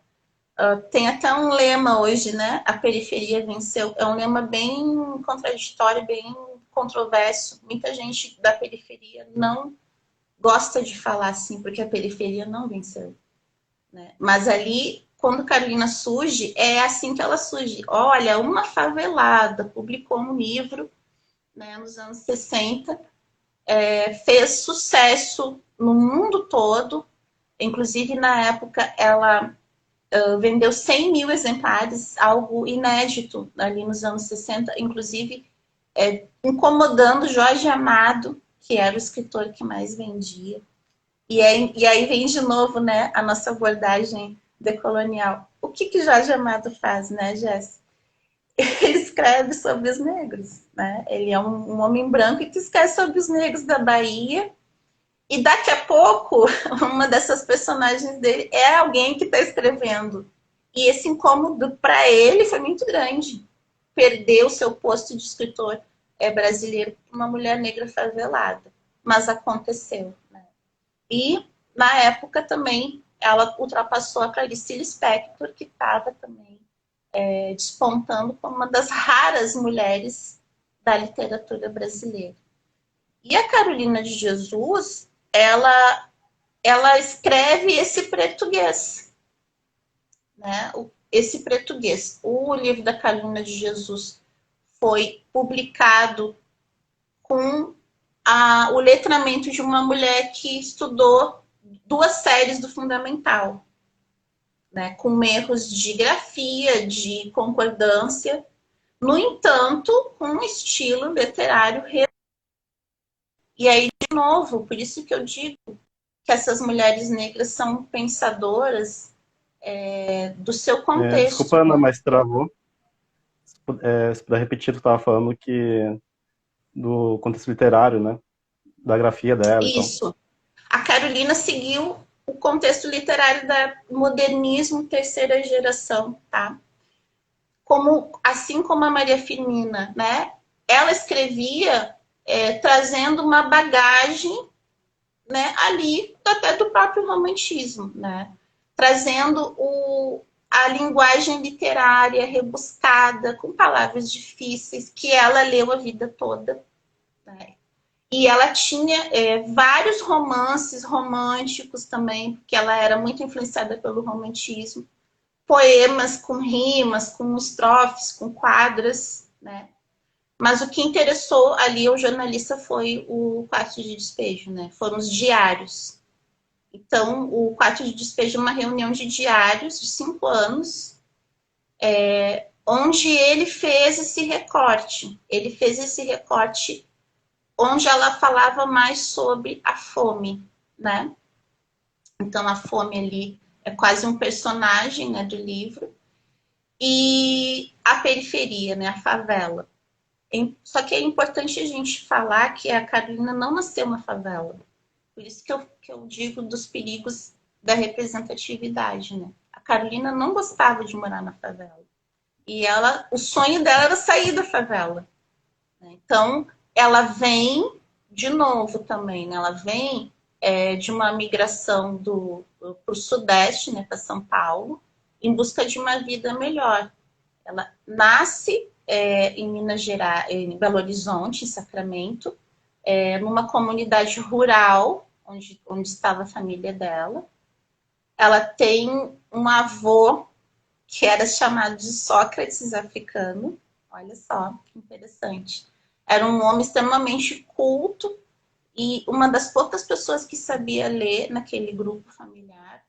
S2: Tem até um lema hoje, né? A periferia venceu. É um lema bem contraditório, bem controverso. Muita gente da periferia não gosta de falar assim, porque a periferia não venceu, né? Mas ali, quando Carolina surge, é assim que ela surge. Olha, uma favelada publicou um livro, né, nos anos 60, fez sucesso no mundo todo. Inclusive, na época, ela vendeu 100 mil exemplares, algo inédito ali nos anos 60, inclusive incomodando Jorge Amado, que era o escritor que mais vendia. E aí vem de novo, né, a nossa abordagem decolonial. O que Jorge Amado faz, né, Jéssica? Ele escreve sobre os negros, né? Ele é um homem branco que escreve sobre os negros da Bahia. E daqui a pouco, uma dessas personagens dele é alguém que está escrevendo. E esse incômodo para ele foi muito grande. Perder o seu posto de escritor brasileiro para uma mulher negra favelada. Mas aconteceu, né? E, na época, também, ela ultrapassou a Clarice Lispector, que estava também despontando como uma das raras mulheres da literatura brasileira. E a Carolina de Jesus, ela escreve esse português, né? Esse português. O livro da Carolina de Jesus foi publicado com o letramento de uma mulher que estudou 2 séries do fundamental, né? Com erros de grafia, de concordância. No entanto, com um estilo literário. E aí, de novo, por isso que eu digo que essas mulheres negras são pensadoras do seu
S1: Desculpa,
S2: contexto,
S1: Ana,
S2: né?
S1: mas travou. Se puder repetir, tu estava falando que do contexto literário, né? Da grafia dela e tal.
S2: Isso. A Carolina seguiu o contexto literário da modernismo terceira geração, tá? Assim como a Maria Firmina, né? Ela escrevia trazendo uma bagagem, né, ali até do próprio romantismo, né? Trazendo a linguagem literária rebuscada, com palavras difíceis, que ela leu a vida toda, né? E ela tinha vários romances românticos também, porque ela era muito influenciada pelo romantismo. Poemas com rimas, com estrofes, com quadras, né? Mas o que interessou ali o jornalista foi o quarto de despejo, né? Foram os diários. Então, o quarto de despejo é uma reunião de diários de 5 anos, onde ele fez esse recorte. Ele fez esse recorte onde ela falava mais sobre a fome, né? Então, a fome ali é quase um personagem, né, do livro. E a periferia, né, a favela. Só que é importante a gente falar que a Carolina não nasceu na favela. Por isso que eu digo dos perigos da representatividade, né? A Carolina não gostava de morar na favela. E o sonho dela era sair da favela, né? Então, ela vem de novo também, né? Ela vem de uma migração para o Sudeste, né, para São Paulo, em busca de uma vida melhor. Ela nasce em Minas Gerais, em Belo Horizonte, em Sacramento, numa comunidade rural, onde estava a família dela. Ela tem um avô que era chamado de Sócrates africano. Olha só, que interessante. Era um homem extremamente culto e uma das poucas pessoas que sabia ler naquele grupo familiar.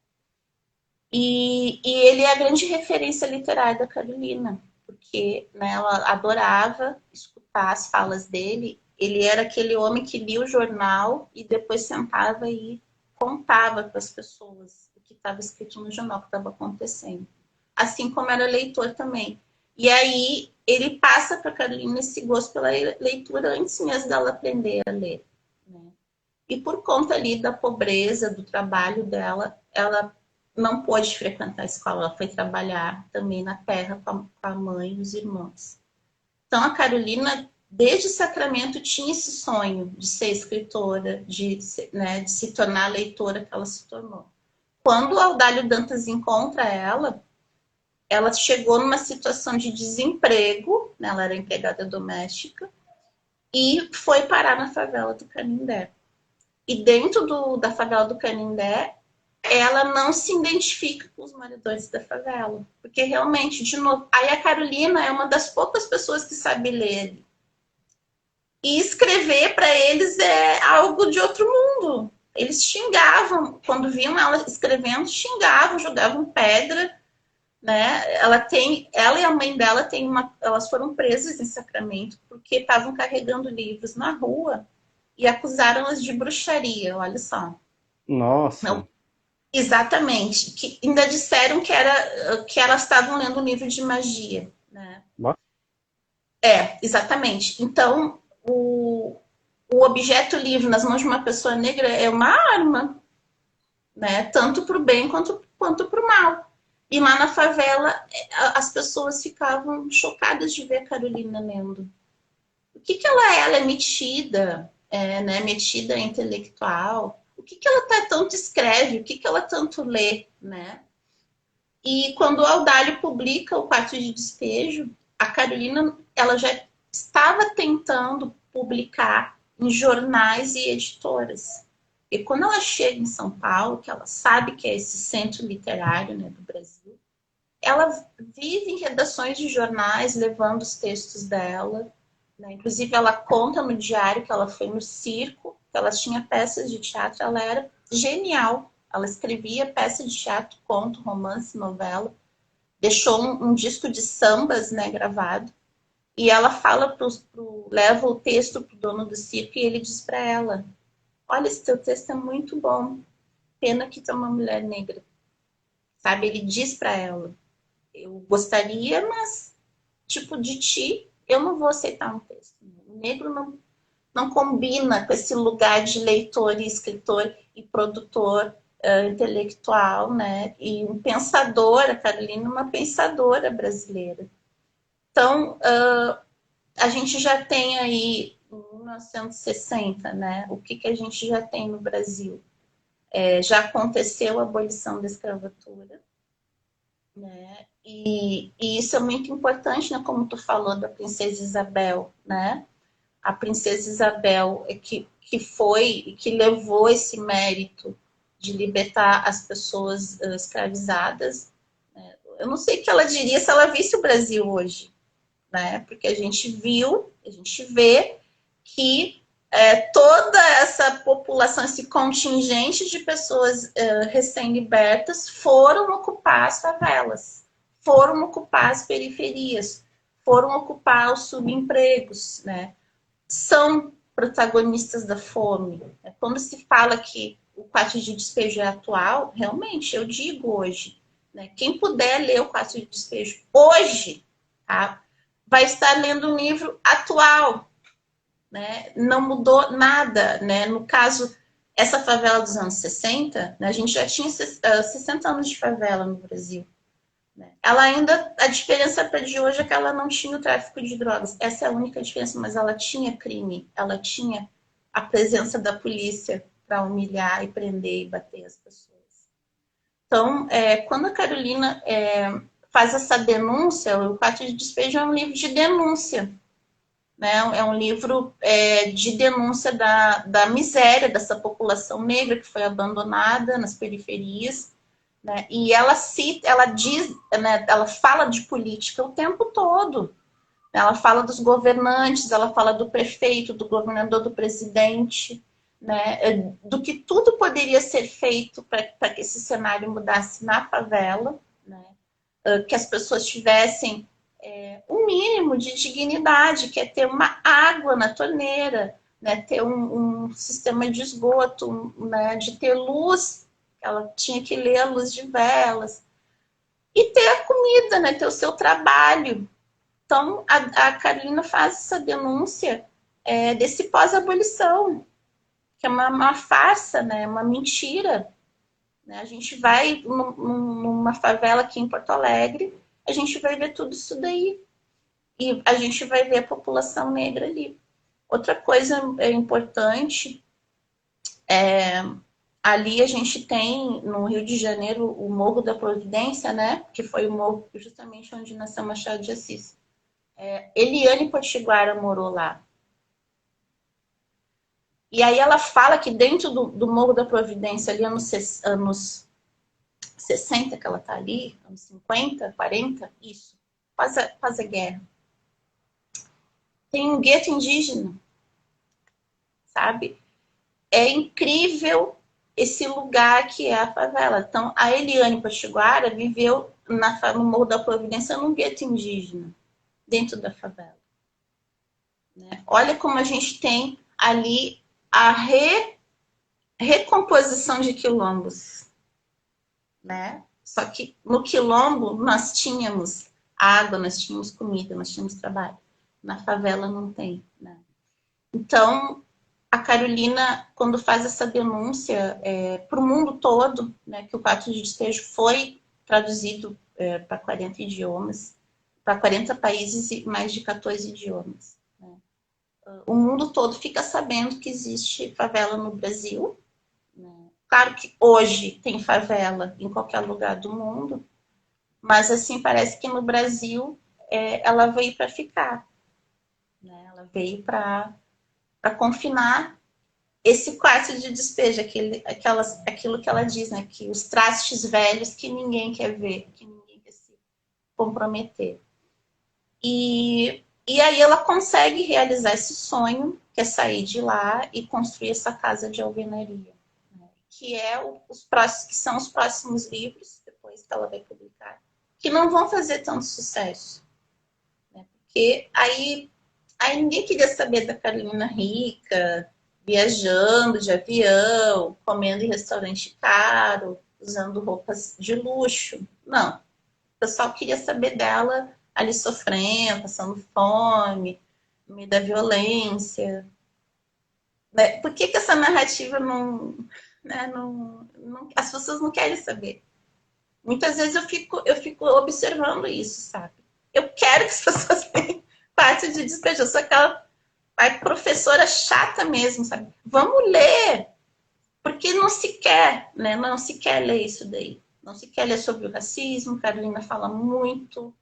S2: E ele é a grande referência literária da Carolina, porque, né, ela adorava escutar as falas dele. Ele era aquele homem que lia o jornal e depois sentava e contava para as pessoas o que estava escrito no jornal, o que estava acontecendo. Assim como era leitor também. E aí ele passa para a Carolina esse gosto pela leitura antes mesmo dela aprender a ler, né? E por conta ali da pobreza, do trabalho dela, ela não pôde frequentar a escola, ela foi trabalhar também na terra com a mãe e os irmãos. Então a Carolina, desde Sacramento, tinha esse sonho de ser escritora, de se tornar a leitora que ela se tornou. Quando o Audálio Dantas encontra ela, ela chegou numa situação de desemprego, né? Ela era empregada doméstica, e foi parar na favela do Canindé. E dentro da favela do Canindé, ela não se identifica com os moradores da favela. Porque realmente, de novo, aí a Carolina é uma das poucas pessoas que sabe ler. E escrever para eles é algo de outro mundo. Eles xingavam, quando viam ela escrevendo, xingavam, jogavam pedra, né? Ela e a mãe dela elas foram presas em Sacramento porque estavam carregando livros na rua e acusaram-las de bruxaria, olha só.
S1: Nossa.
S2: Não, exatamente. Que ainda disseram que elas estavam lendo um livro de magia, né? Exatamente. Então, o objeto livre nas mãos de uma pessoa negra é uma arma, né? Tanto para o bem quanto para o mal. E lá na favela, as pessoas ficavam chocadas de ver a Carolina lendo. O que ela é? Ela é metida, né? Metida intelectual. O que ela tanto escreve? O que ela tanto lê, né? E quando o Audálio publica o Quarto de Despejo, a Carolina ela já estava tentando publicar em jornais e editoras. E quando ela chega em São Paulo, que ela sabe que é esse centro literário, né, do Brasil, ela vive em redações de jornais, levando os textos dela, né? Inclusive, ela conta no diário que ela foi no circo, que ela tinha peças de teatro, ela era genial. Ela escrevia peça de teatro, conto, romance, novela. Deixou um disco de sambas, né, gravado. E ela fala leva o texto pro dono do circo e ele diz para ela: olha, esse teu texto é muito bom. Pena que tu é uma mulher negra. Sabe? Ele diz para ela: eu gostaria, mas, tipo, de ti, eu não vou aceitar um texto. O negro não combina com esse lugar de leitor e escritor e produtor intelectual, né? E um pensador, a Carolina é uma pensadora brasileira. Então, a gente já tem aí, em 1960, né? O que a gente já tem no Brasil? Já aconteceu a abolição da escravatura, né? E isso é muito importante, né? Como tu falou da princesa Isabel, né? A princesa Isabel que foi, que levou esse mérito de libertar as pessoas escravizadas. Né? Eu não sei o que ela diria se ela visse o Brasil hoje, né? Porque a gente vê que toda essa população, esse contingente de pessoas recém-libertas foram ocupar as favelas, foram ocupar as periferias, foram ocupar os subempregos, né? São protagonistas da fome. Quando se fala que o Quarto de Despejo é atual, realmente, eu digo hoje, né? Quem puder ler o Quarto de Despejo hoje, tá? Vai estar lendo um livro atual, né? Não mudou nada, né? No caso, essa favela dos anos 60, né? A gente já tinha 60 anos de favela no Brasil. Né? Ela ainda, a diferença para de hoje é que ela não tinha o tráfico de drogas. Essa é a única diferença, mas ela tinha crime, ela tinha a presença da polícia para humilhar e prender e bater as pessoas. Então, quando a Carolina faz essa denúncia, o Quarto de Despejo é um livro de denúncia, né? É um livro de denúncia da miséria dessa população negra que foi abandonada nas periferias, né? E ela diz, né, ela fala de política o tempo todo. Ela fala dos governantes, ela fala do prefeito, do governador, do presidente, né? Do que tudo poderia ser feito para que esse cenário mudasse na favela, né? Que as pessoas tivessem um mínimo de dignidade, que é ter uma água na torneira, né? Ter um sistema de esgoto, né? De ter luz, ela tinha que ler a luz de velas, e ter a comida, né? Ter o seu trabalho. Então, a Carolina faz essa denúncia desse pós-abolição, que é uma farsa, né? Uma mentira. Né? A gente vai numa favela aqui em Porto Alegre, a gente vai ver tudo isso daí. E a gente vai ver a população negra ali. Outra coisa importante ali a gente tem, no Rio de Janeiro, o Morro da Providência, né? Que foi o morro justamente onde nasceu Machado de Assis. Eliane Potiguara morou lá. E aí ela fala que dentro do Morro da Providência, ali anos 60 que ela tá ali, anos 50, 40, isso, quase a guerra. Tem um gueto indígena, sabe? É incrível esse lugar que é a favela. Então, a Eliane Potiguara viveu no Morro da Providência num gueto indígena, dentro da favela. Né? Olha como a gente tem ali a recomposição de quilombos. Né? Só que no quilombo nós tínhamos água, nós tínhamos comida, nós tínhamos trabalho. Na favela não tem. Né? Então, a Carolina, quando faz essa denúncia para o mundo todo, né, que o pacto de despejo foi traduzido para 40 idiomas, para 40 países e mais de 14 idiomas. Né? O mundo todo fica sabendo que existe favela no Brasil. Né? Claro que hoje tem favela em qualquer lugar do mundo, mas assim parece que no Brasil ela veio para ficar. Né? Ela veio para confinar esse quarto de despejo, aquilo que ela diz, né? Que os trastes velhos que ninguém quer ver, que ninguém quer se comprometer. E aí ela consegue realizar esse sonho, que é sair de lá e construir essa casa de alvenaria, né? Que que são os próximos livros, depois que ela vai publicar, que não vão fazer tanto sucesso. Né? Porque aí ninguém queria saber da Carolina rica, viajando de avião, comendo em restaurante caro, usando roupas de luxo. Não. O pessoal queria saber dela ali sofrendo, passando fome, no meio da violência. Né? Por que essa narrativa né, as pessoas não querem saber? Muitas vezes eu fico observando isso, sabe? Eu quero que as pessoas tenham parte de despejo. Eu sou aquela professora chata mesmo, sabe? Vamos ler, porque não se quer, né? Não se quer ler isso daí. Não se quer ler sobre o racismo. Carolina fala muito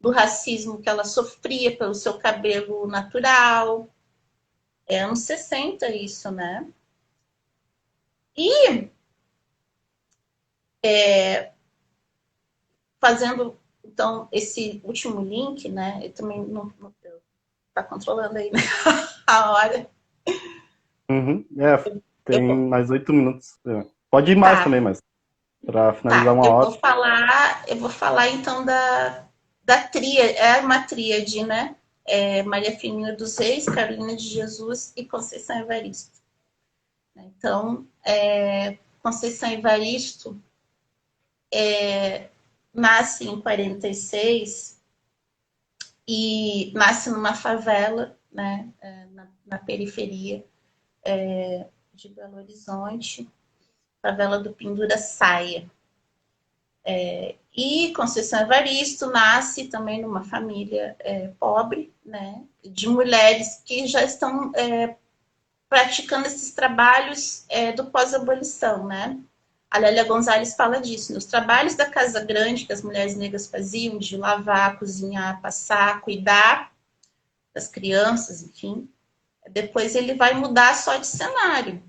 S2: do racismo que ela sofria pelo seu cabelo natural. É anos 60 isso, né? E fazendo, então, esse último link, né? Eu também não tá controlando aí, né? A hora.
S1: Uhum.
S2: Eu
S1: Tem
S2: vou,
S1: mais 8 minutos. Pode ir mais também,
S2: tá,
S1: mas para finalizar
S2: tá.
S1: uma hora.
S2: Eu vou falar então da tríade, é uma tríade, né? Maria Firmina dos Reis, Carolina de Jesus e Conceição Evaristo. Então, Conceição Evaristo nasce em 46 e nasce numa favela, né, na periferia de Belo Horizonte, favela do Pendura-Saia. E Conceição Evaristo nasce também numa família pobre, né, de mulheres que já estão praticando esses trabalhos do pós-abolição, né? A Lélia Gonzalez fala disso. Nos trabalhos da Casa Grande que as mulheres negras faziam, de lavar, cozinhar, passar, cuidar das crianças, enfim, depois ele vai mudar só de cenário.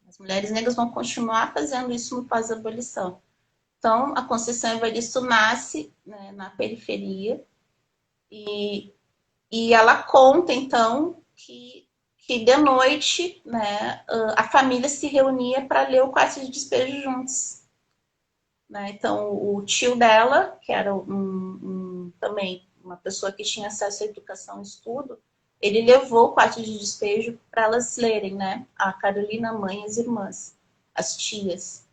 S2: As mulheres negras vão continuar fazendo isso no pós-abolição. Então, a Conceição Evaristo nasce, né, na periferia e ela conta, então, que de noite, né, a família se reunia para ler o Quarto de Despejo juntos. Né? Então, o tio dela, que era também uma pessoa que tinha acesso à educação e estudo, ele levou o Quarto de Despejo para elas lerem, né? A Carolina, a mãe e as irmãs, as tias.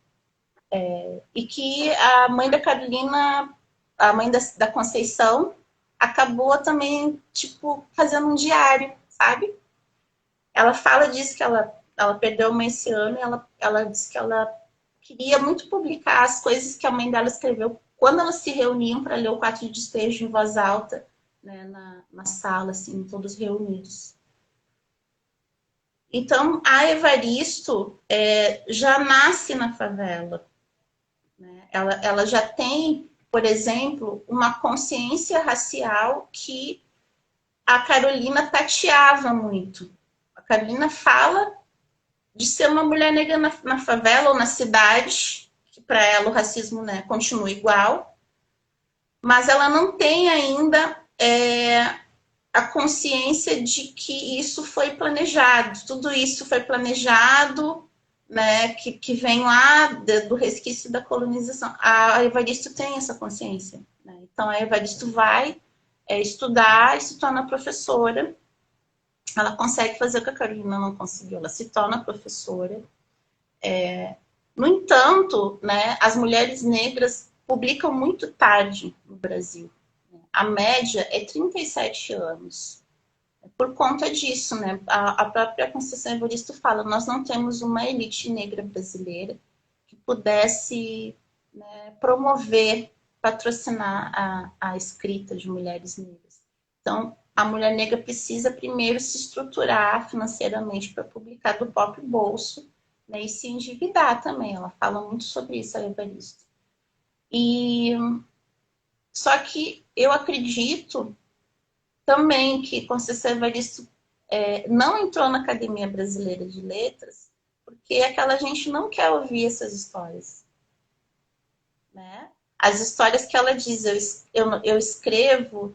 S2: E que a mãe da Carolina, a mãe da Conceição, acabou também, tipo, fazendo um diário, sabe? Ela fala disso, que ela perdeu a mãe esse ano, e ela disse que ela queria muito publicar as coisas que a mãe dela escreveu quando elas se reuniam para ler o Quarto de Despejo em voz alta, né, na sala, assim, todos reunidos. Então, a Evaristo já nasce na favela, né? Ela já tem, por exemplo, uma consciência racial que a Carolina tateava muito. A Carolina fala de ser uma mulher negra na favela ou na cidade, que para ela o racismo, né, continua igual, mas ela não tem ainda a consciência de que isso foi planejado, tudo isso foi planejado, né, que vem lá do resquício da colonização. A Evaristo tem essa consciência, né? Então a Evaristo vai estudar e se torna professora. Ela consegue fazer o que a Carolina não conseguiu, ela se torna professora. No entanto, né, as mulheres negras publicam muito tarde no Brasil. A média é 37 anos. Por conta disso, né, a própria Conceição Evaristo fala, nós não temos uma elite negra brasileira que pudesse, né, promover, patrocinar a escrita de mulheres negras. Então, a mulher negra precisa primeiro se estruturar financeiramente para publicar do próprio bolso, né, e se endividar também. Ela fala muito sobre isso, a Evaristo. Só que eu acredito também que Conceição Evaristo não entrou na Academia Brasileira de Letras porque aquela gente não quer ouvir essas histórias, né? As histórias que ela diz, eu escrevo,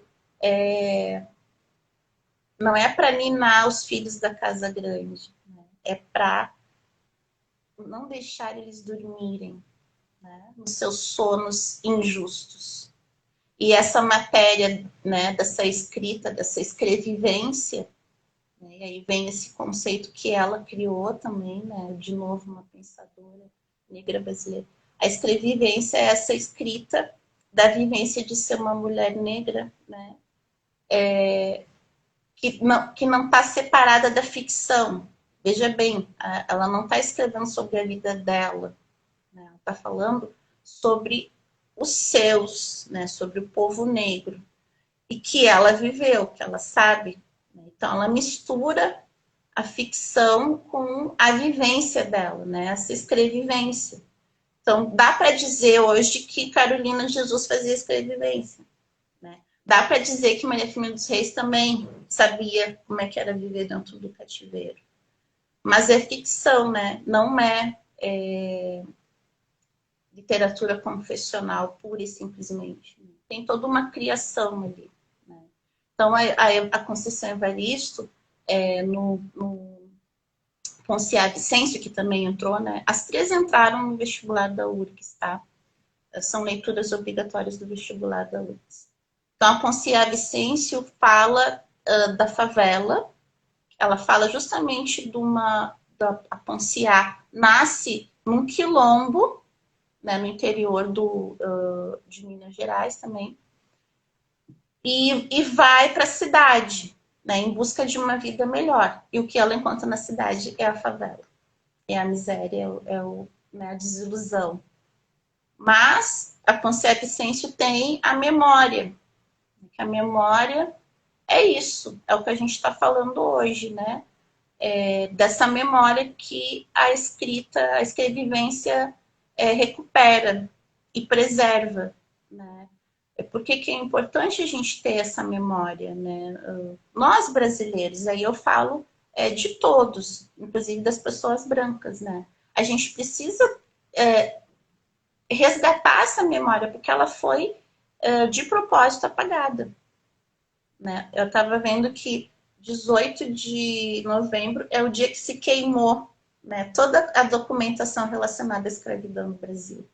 S2: não é para ninar os filhos da casa grande, né? É para não deixar eles dormirem, né, nos seus sonos injustos. E essa matéria, né, dessa escrita, dessa escrevivência, né, e aí vem esse conceito que ela criou também, né, de novo uma pensadora negra brasileira. A escrevivência é essa escrita da vivência de ser uma mulher negra, né, que não está separada da ficção. Veja bem, ela não está escrevendo sobre a vida dela, né, ela está falando sobre os seus, né, sobre o povo negro, e que ela viveu, que ela sabe. Então, ela mistura a ficção com a vivência dela, né, essa escrevivência. Então, dá para dizer hoje que Carolina Jesus fazia escrevivência, né? Dá para dizer que Maria Firmina dos Reis também sabia como é que era viver dentro do cativeiro. Mas é ficção, né? Não é literatura confessional, pura e simplesmente. Tem toda uma criação ali, né? Então, a Conceição Evaristo, no Poncia Vicêncio, que também entrou, né? As três entraram no vestibular da URGS, tá? São leituras obrigatórias do vestibular da URGS. Então, a Poncia Vicêncio fala da favela, ela fala justamente a Poncia nasce num quilombo, né, no interior de Minas Gerais também, e vai para a cidade, né, em busca de uma vida melhor. E o que ela encontra na cidade é a favela, é a miséria, né, a desilusão. Mas a Poncia Vicêncio tem a memória, que a memória é isso, é o que a gente está falando hoje, né? Dessa memória que a escrevivência recupera e preserva, né? Por que é importante a gente ter essa memória, né? Nós brasileiros, aí eu falo de todos, inclusive das pessoas brancas, né? A gente precisa resgatar essa memória, porque ela foi de propósito apagada, né? Eu estava vendo que 18 de novembro é o dia que se queimou, né, toda a documentação relacionada à escravidão no Brasil.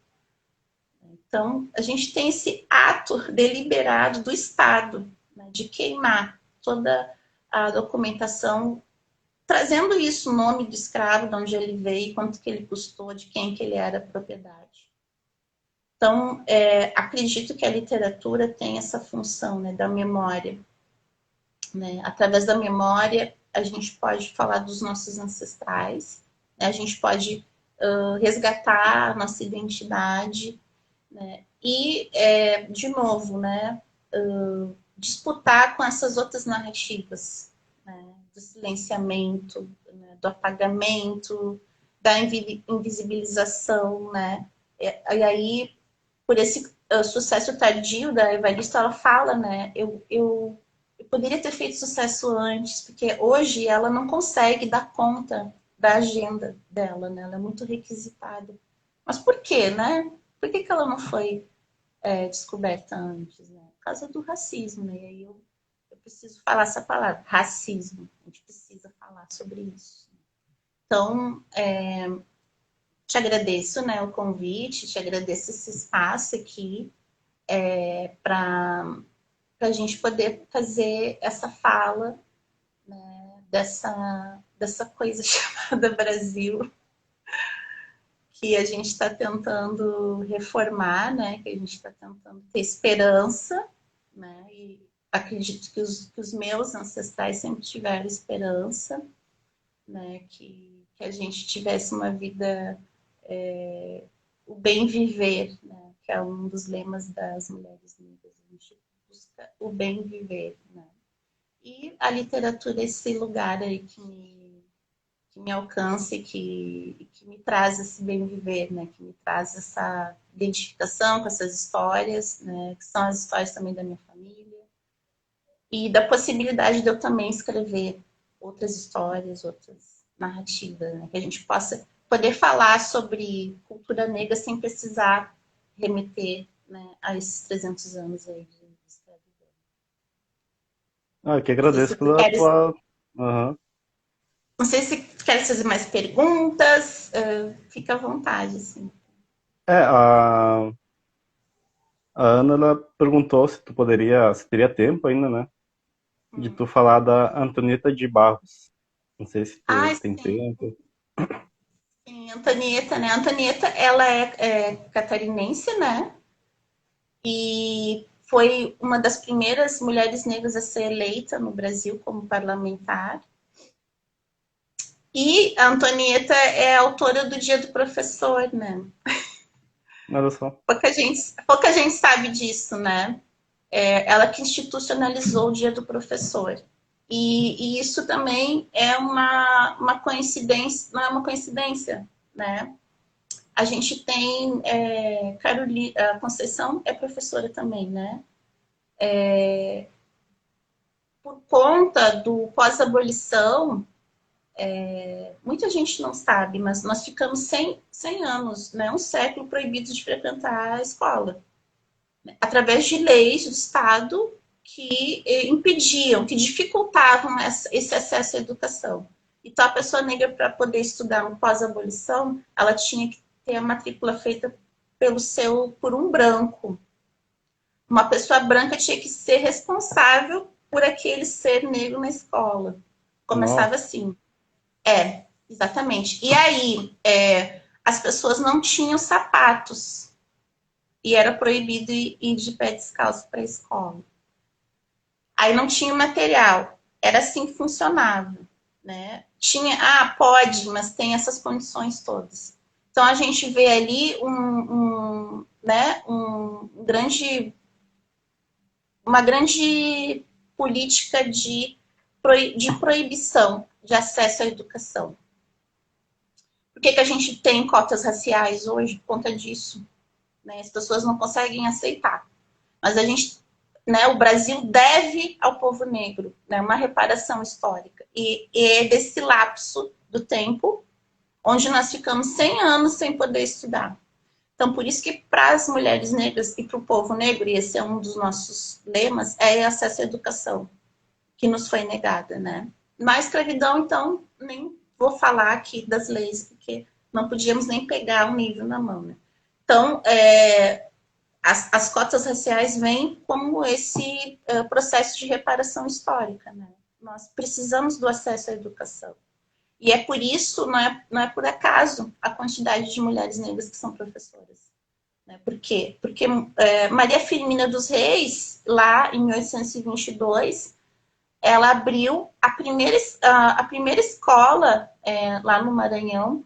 S2: Então, a gente tem esse ato deliberado do Estado, né, de queimar toda a documentação, trazendo isso, o nome do escravo, de onde ele veio, quanto que ele custou, de quem que ele era propriedade. Então, acredito que a literatura tem essa função, né, da memória. Né? Através da memória, a gente pode falar dos nossos ancestrais, né? A gente pode resgatar a nossa identidade, né? E, de novo, né, disputar com essas outras narrativas, né, do silenciamento, né, do apagamento, da invisibilização, né? E aí, por esse sucesso tardio da Evarista, ela fala, né? Eu poderia ter feito sucesso antes, porque hoje ela não consegue dar conta da agenda dela, né? Ela é muito requisitada. Mas por quê, né? Por que ela não foi descoberta antes, né? Por causa do racismo, né? E aí eu preciso falar essa palavra, racismo. A gente precisa falar sobre isso. Então, te agradeço, né, o convite, te agradeço esse espaço aqui para a gente poder fazer essa fala, né, dessa coisa chamada Brasil, que a gente está tentando reformar, né, que a gente está tentando ter esperança, né, e acredito que os meus ancestrais sempre tiveram esperança, né, que a gente tivesse uma vida, o bem viver, né, que é um dos lemas das mulheres negras, a gente busca o bem viver, né. E a literatura é esse lugar aí que me alcança e que me traz esse bem viver, né? Que me traz essa identificação com essas histórias, né? Que são as histórias também da minha família. E da possibilidade de eu também escrever outras histórias, outras narrativas, né? Que a gente possa poder falar sobre cultura negra sem precisar remeter, né, a esses 300 anos aí de escravidão.
S1: Eu que
S2: Não sei
S1: agradeço
S2: se tu
S1: pela
S2: queres
S1: tua... Aham.
S2: Não sei se quer fazer mais perguntas, fica à vontade, assim.
S1: A Ana, ela perguntou se tu poderia, se teria tempo ainda, né? De tu falar da Antonieta de Barros. Não sei se tu
S2: Ah,
S1: tem
S2: sim,
S1: tempo.
S2: sim, Antonieta, né? A Antonieta, ela é catarinense, né? E foi uma das primeiras mulheres negras a ser eleita no Brasil como parlamentar. E a Antonieta é autora do Dia do Professor, né?
S1: Olha só.
S2: Pouca gente sabe disso, né? Ela que institucionalizou o Dia do Professor. E isso também é uma coincidência, não é uma coincidência, né? A gente tem a Conceição é professora também, né? Por conta do pós-abolição, muita gente não sabe, mas nós ficamos 100 anos, né? Um século proibidos de frequentar a escola, através de leis do Estado que impediam, que dificultavam esse acesso à educação. Então, a pessoa negra, para poder estudar no pós-abolição, ela tinha que ter a matrícula feita por um branco. Uma pessoa branca tinha que ser responsável por aquele ser negro na escola. Começava
S1: Nossa.
S2: assim. Exatamente. E aí, as pessoas não tinham sapatos e era proibido ir de pé descalço para a escola. Aí não tinha material. Era assim que funcionava, né? Pode, mas tem essas condições todas. Então a gente vê ali uma grande política de proibição de acesso à educação. Por que a gente tem cotas raciais hoje? Por conta disso, né? As pessoas não conseguem aceitar. Mas a gente, né, o Brasil deve ao povo negro, né, uma reparação histórica. E é desse lapso do tempo onde nós ficamos 100 anos sem poder estudar. Então, por isso que para as mulheres negras e para o povo negro, e esse é um dos nossos lemas, é acesso à educação, que nos foi negada, né? Na escravidão, então, nem vou falar aqui das leis, porque não podíamos nem pegar um livro na mão, né? Então, as cotas raciais vêm como esse processo de reparação histórica, né? Nós precisamos do acesso à educação. E é por isso, não é por acaso, a quantidade de mulheres negras que são professoras. Né? Por quê? Porque Maria Firmina dos Reis, lá em 1822, ela abriu a primeira escola lá no Maranhão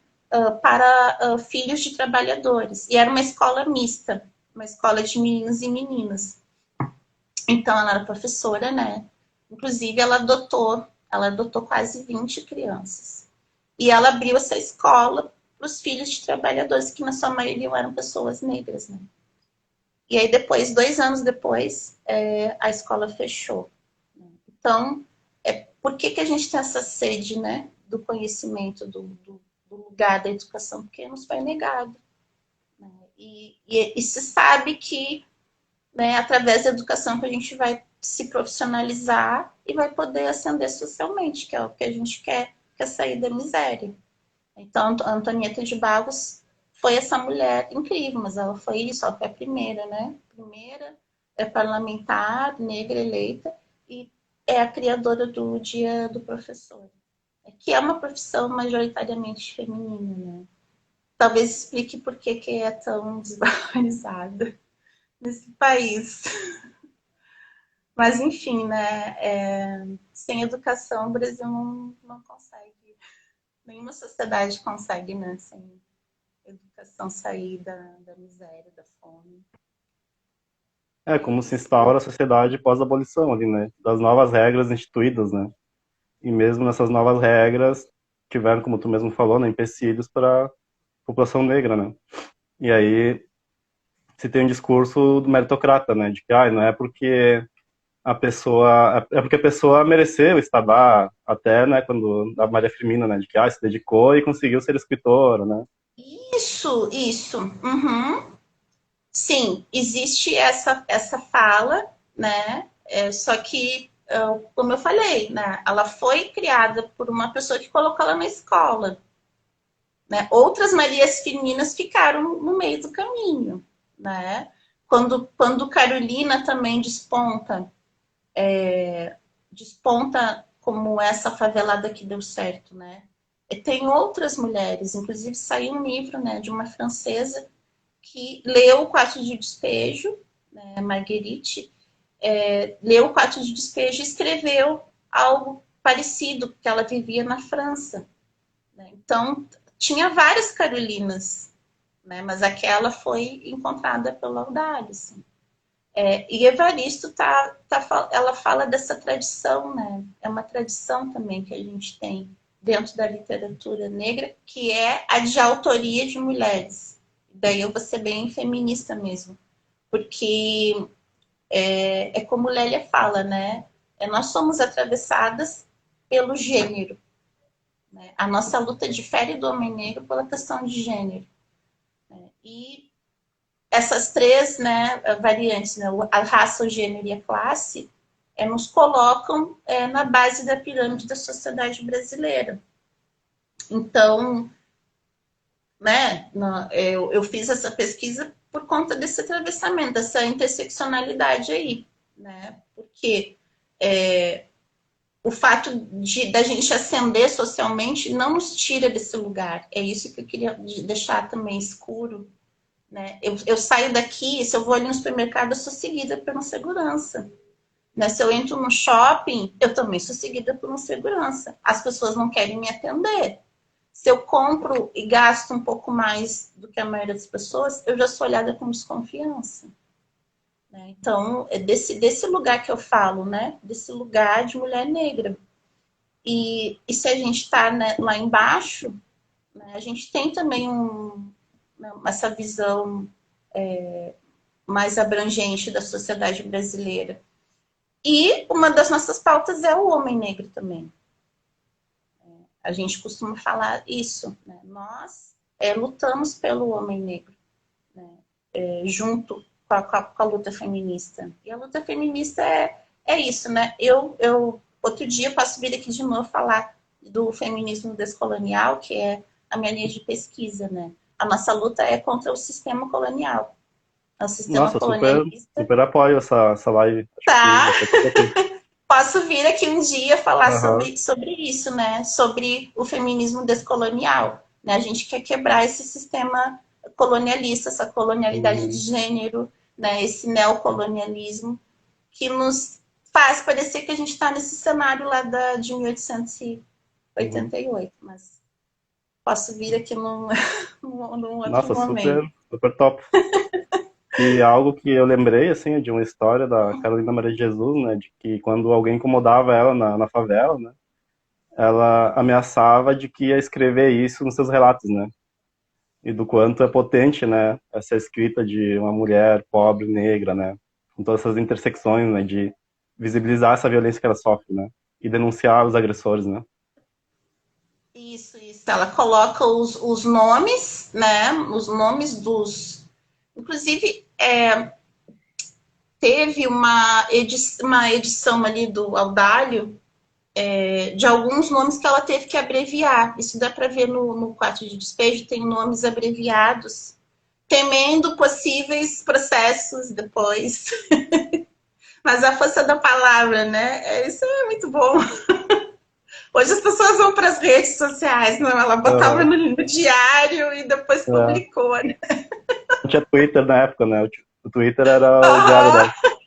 S2: para filhos de trabalhadores. E era uma escola mista, uma escola de meninos e meninas. Então, ela era professora, né? Inclusive, ela adotou quase 20 crianças. E ela abriu essa escola para os filhos de trabalhadores, que na sua maioria eram pessoas negras, né? E aí depois, 2 anos depois, a escola fechou. Então, por que a gente tem essa sede, né, do conhecimento, do lugar da educação? Porque nos foi negado. Né? E se sabe que, né, através da educação que a gente vai se profissionalizar e vai poder ascender socialmente, que é o que a gente quer sair da miséria. Então, a Antonieta de Barros foi essa mulher incrível, mas ela foi isso, ela foi a primeira, né? Primeira parlamentar negra eleita e é a criadora do Dia do Professor, que é uma profissão majoritariamente feminina, né? Talvez explique por que é tão desvalorizada nesse país. Mas, enfim, né? Sem educação, o Brasil não consegue. Nenhuma sociedade consegue, né? Sem educação sair da miséria, da fome.
S1: É como se instaura a sociedade pós-abolição ali, né? Das novas regras instituídas, né? E mesmo nessas novas regras tiveram, como tu mesmo falou, né, empecilhos para a população negra, né? E aí se tem um discurso do meritocrata, né? De que não é porque a pessoa é porque a pessoa mereceu estar lá, até, né, quando a Maria Firmina, né, de que se dedicou e conseguiu ser escritora, né?
S2: Isso. Uhum. Sim, existe essa fala, né? Só que, como eu falei, né? Ela foi criada por uma pessoa que colocou ela na escola. Né? Outras Marias Firminas ficaram no meio do caminho. Né? Quando Carolina também desponta como essa favelada que deu certo, né? E tem outras mulheres, inclusive saiu um livro, né, de uma francesa que leu o Quarto de Despejo, né, Marguerite, leu o Quarto de Despejo e escreveu algo parecido, porque ela vivia na França. Né? Então, tinha várias Carolinas, né, mas aquela foi encontrada pelo Laudalho. Assim. E Evaristo ela fala dessa tradição, né? É uma tradição também que a gente tem dentro da literatura negra, que é a de autoria de mulheres. Daí eu vou ser bem feminista mesmo, porque como Lélia fala, né? Nós somos atravessadas pelo gênero. Né? A nossa luta difere do homem negro pela questão de gênero. Né? E essas três, né, variantes, né, a raça, o gênero e a classe, nos colocam na base da pirâmide da sociedade brasileira. Então, né, eu fiz essa pesquisa por conta desse atravessamento, dessa interseccionalidade aí, né, porque o fato da gente ascender socialmente não nos tira desse lugar. É isso que eu queria deixar também escuro. Né? Eu saio daqui, se eu vou ali no supermercado, eu sou seguida por uma segurança. Né? Se eu entro no shopping, eu também sou seguida por uma segurança. As pessoas não querem me atender. Se eu compro e gasto um pouco mais do que a maioria das pessoas, eu já sou olhada com desconfiança. Né? Então, é desse lugar que eu falo, né? Desse lugar de mulher negra. E se a gente está, né, lá embaixo, né, a gente tem também essa visão mais abrangente da sociedade brasileira. E uma das nossas pautas é o homem negro também. A gente costuma falar isso. Né? Nós lutamos pelo homem negro, né? Junto com a luta feminista. E a luta feminista é isso, né? Outro dia eu posso vir aqui de novo falar do feminismo descolonial, que é a minha linha de pesquisa, né? A nossa luta é contra o sistema colonial. É o sistema
S1: Nossa, super,
S2: colonialista.
S1: super apoio essa live. Acho que
S2: Tá?
S1: vai ser tudo aqui.
S2: Posso vir aqui um dia falar
S1: Aham.
S2: sobre isso, né? Sobre o feminismo descolonial. Né? A gente quer quebrar esse sistema colonialista, essa colonialidade de
S1: Uhum.
S2: gênero, né? Esse neocolonialismo que nos faz parecer que a gente está nesse cenário lá de
S1: Uhum.
S2: 1888, mas posso vir aqui num outro
S1: Nossa,
S2: momento.
S1: super, super top. E algo que eu lembrei, assim, de uma história da Carolina Maria de Jesus, né, de que quando alguém incomodava ela na favela, né, ela ameaçava de que ia escrever isso nos seus relatos, né? E do quanto é potente, né, essa escrita de uma mulher pobre, negra, né, com todas essas intersecções, né, de visibilizar essa violência que ela sofre, né, e denunciar os agressores, né.
S2: Isso. Ela coloca os nomes, né? Os nomes dos. Inclusive, teve uma edição ali do Audálio de alguns nomes que ela teve que abreviar. Isso dá para ver no quarto de despejo, tem nomes abreviados, temendo possíveis processos depois. Mas a força da palavra, né? Isso é muito bom. Hoje as pessoas vão para as redes sociais, não? Ela botava
S1: Aham.
S2: no diário e depois
S1: É.
S2: publicou, né?
S1: Não tinha Twitter na época, né, o Twitter era o diário dela.
S2: Uhum.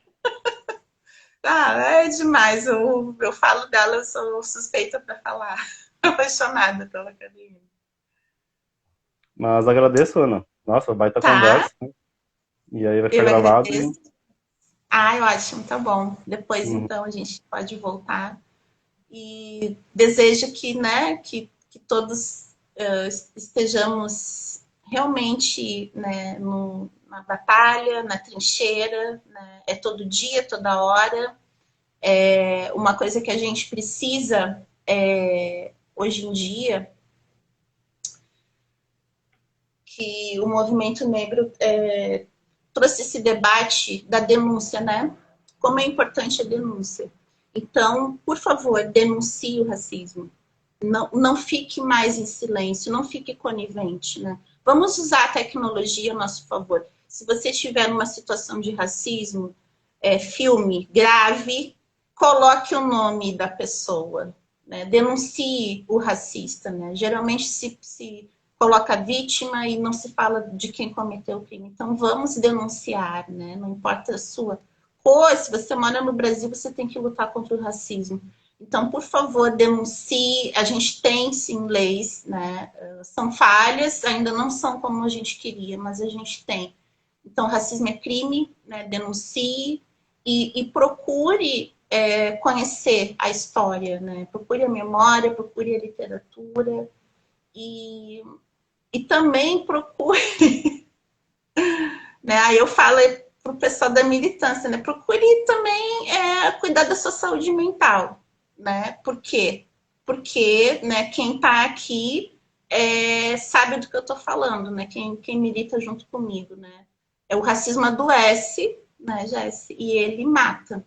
S2: Ah, é demais. Eu falo dela, eu sou suspeita para falar. Apaixonada pela academia.
S1: Mas agradeço, Ana. Nossa, baita
S2: Tá,
S1: conversa, né? E aí vai ficar
S2: eu
S1: gravado e...
S2: agradeço. Ai, ótimo, tá bom. Depois,
S1: Uhum.
S2: então, a gente pode voltar. E desejo que, né, que todos estejamos realmente, né, na batalha, na trincheira, né? É todo dia, toda hora. É uma coisa que a gente precisa hoje em dia, que o movimento negro trouxe esse debate da denúncia, né? Como é importante a denúncia. Então, por favor, denuncie o racismo. Não fique mais em silêncio, não fique conivente, né? Vamos usar a tecnologia a nosso favor. Se você estiver numa situação de racismo, filme, grave, coloque o nome da pessoa, né? Denuncie o racista, né? Geralmente se coloca a vítima e não se fala de quem cometeu o crime. Então vamos denunciar, né? Não importa a sua cor, se você mora no Brasil, você tem que lutar contra o racismo. Então, por favor, denuncie. A gente tem sim leis, né? São falhas, ainda não são como a gente queria, mas a gente tem. Então, racismo é crime, né? Denuncie e procure conhecer a história, né? Procure a memória, procure a literatura e, e também procure, né? Aí eu falo para o pessoal da militância, né? Procure também cuidar da sua saúde mental, né? Por quê? Porque, né, quem está aqui sabe do que eu estou falando, né? Quem milita junto comigo, né? O racismo adoece, né, Jesse? E ele mata.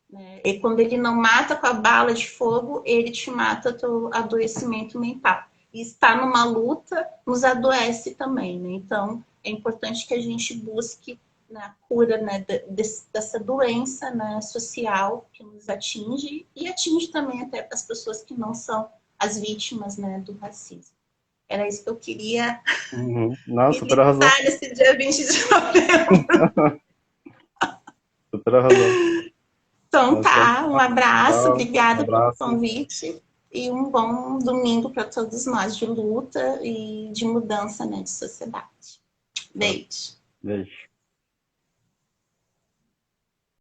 S2: Né? E quando ele não mata com a bala de fogo, ele te mata teu adoecimento mental. E estar numa luta nos adoece também, né? Então, é importante que a gente busque a cura, né, dessa doença, né, social que nos atinge e atinge também até as pessoas que não são as vítimas, né, do racismo. Era isso que eu queria
S1: Uhum. Não, super arrasou.
S2: militar nesse dia 20 de novembro.
S1: Super arrasou.
S2: Então
S1: Mas então,
S2: tá, um abraço,
S1: tchau,
S2: obrigada pelo
S1: abraço.
S2: convite e um bom domingo para todos nós de luta e de mudança, né, de sociedade.
S1: Tá.
S2: Beijo.
S1: Beijo.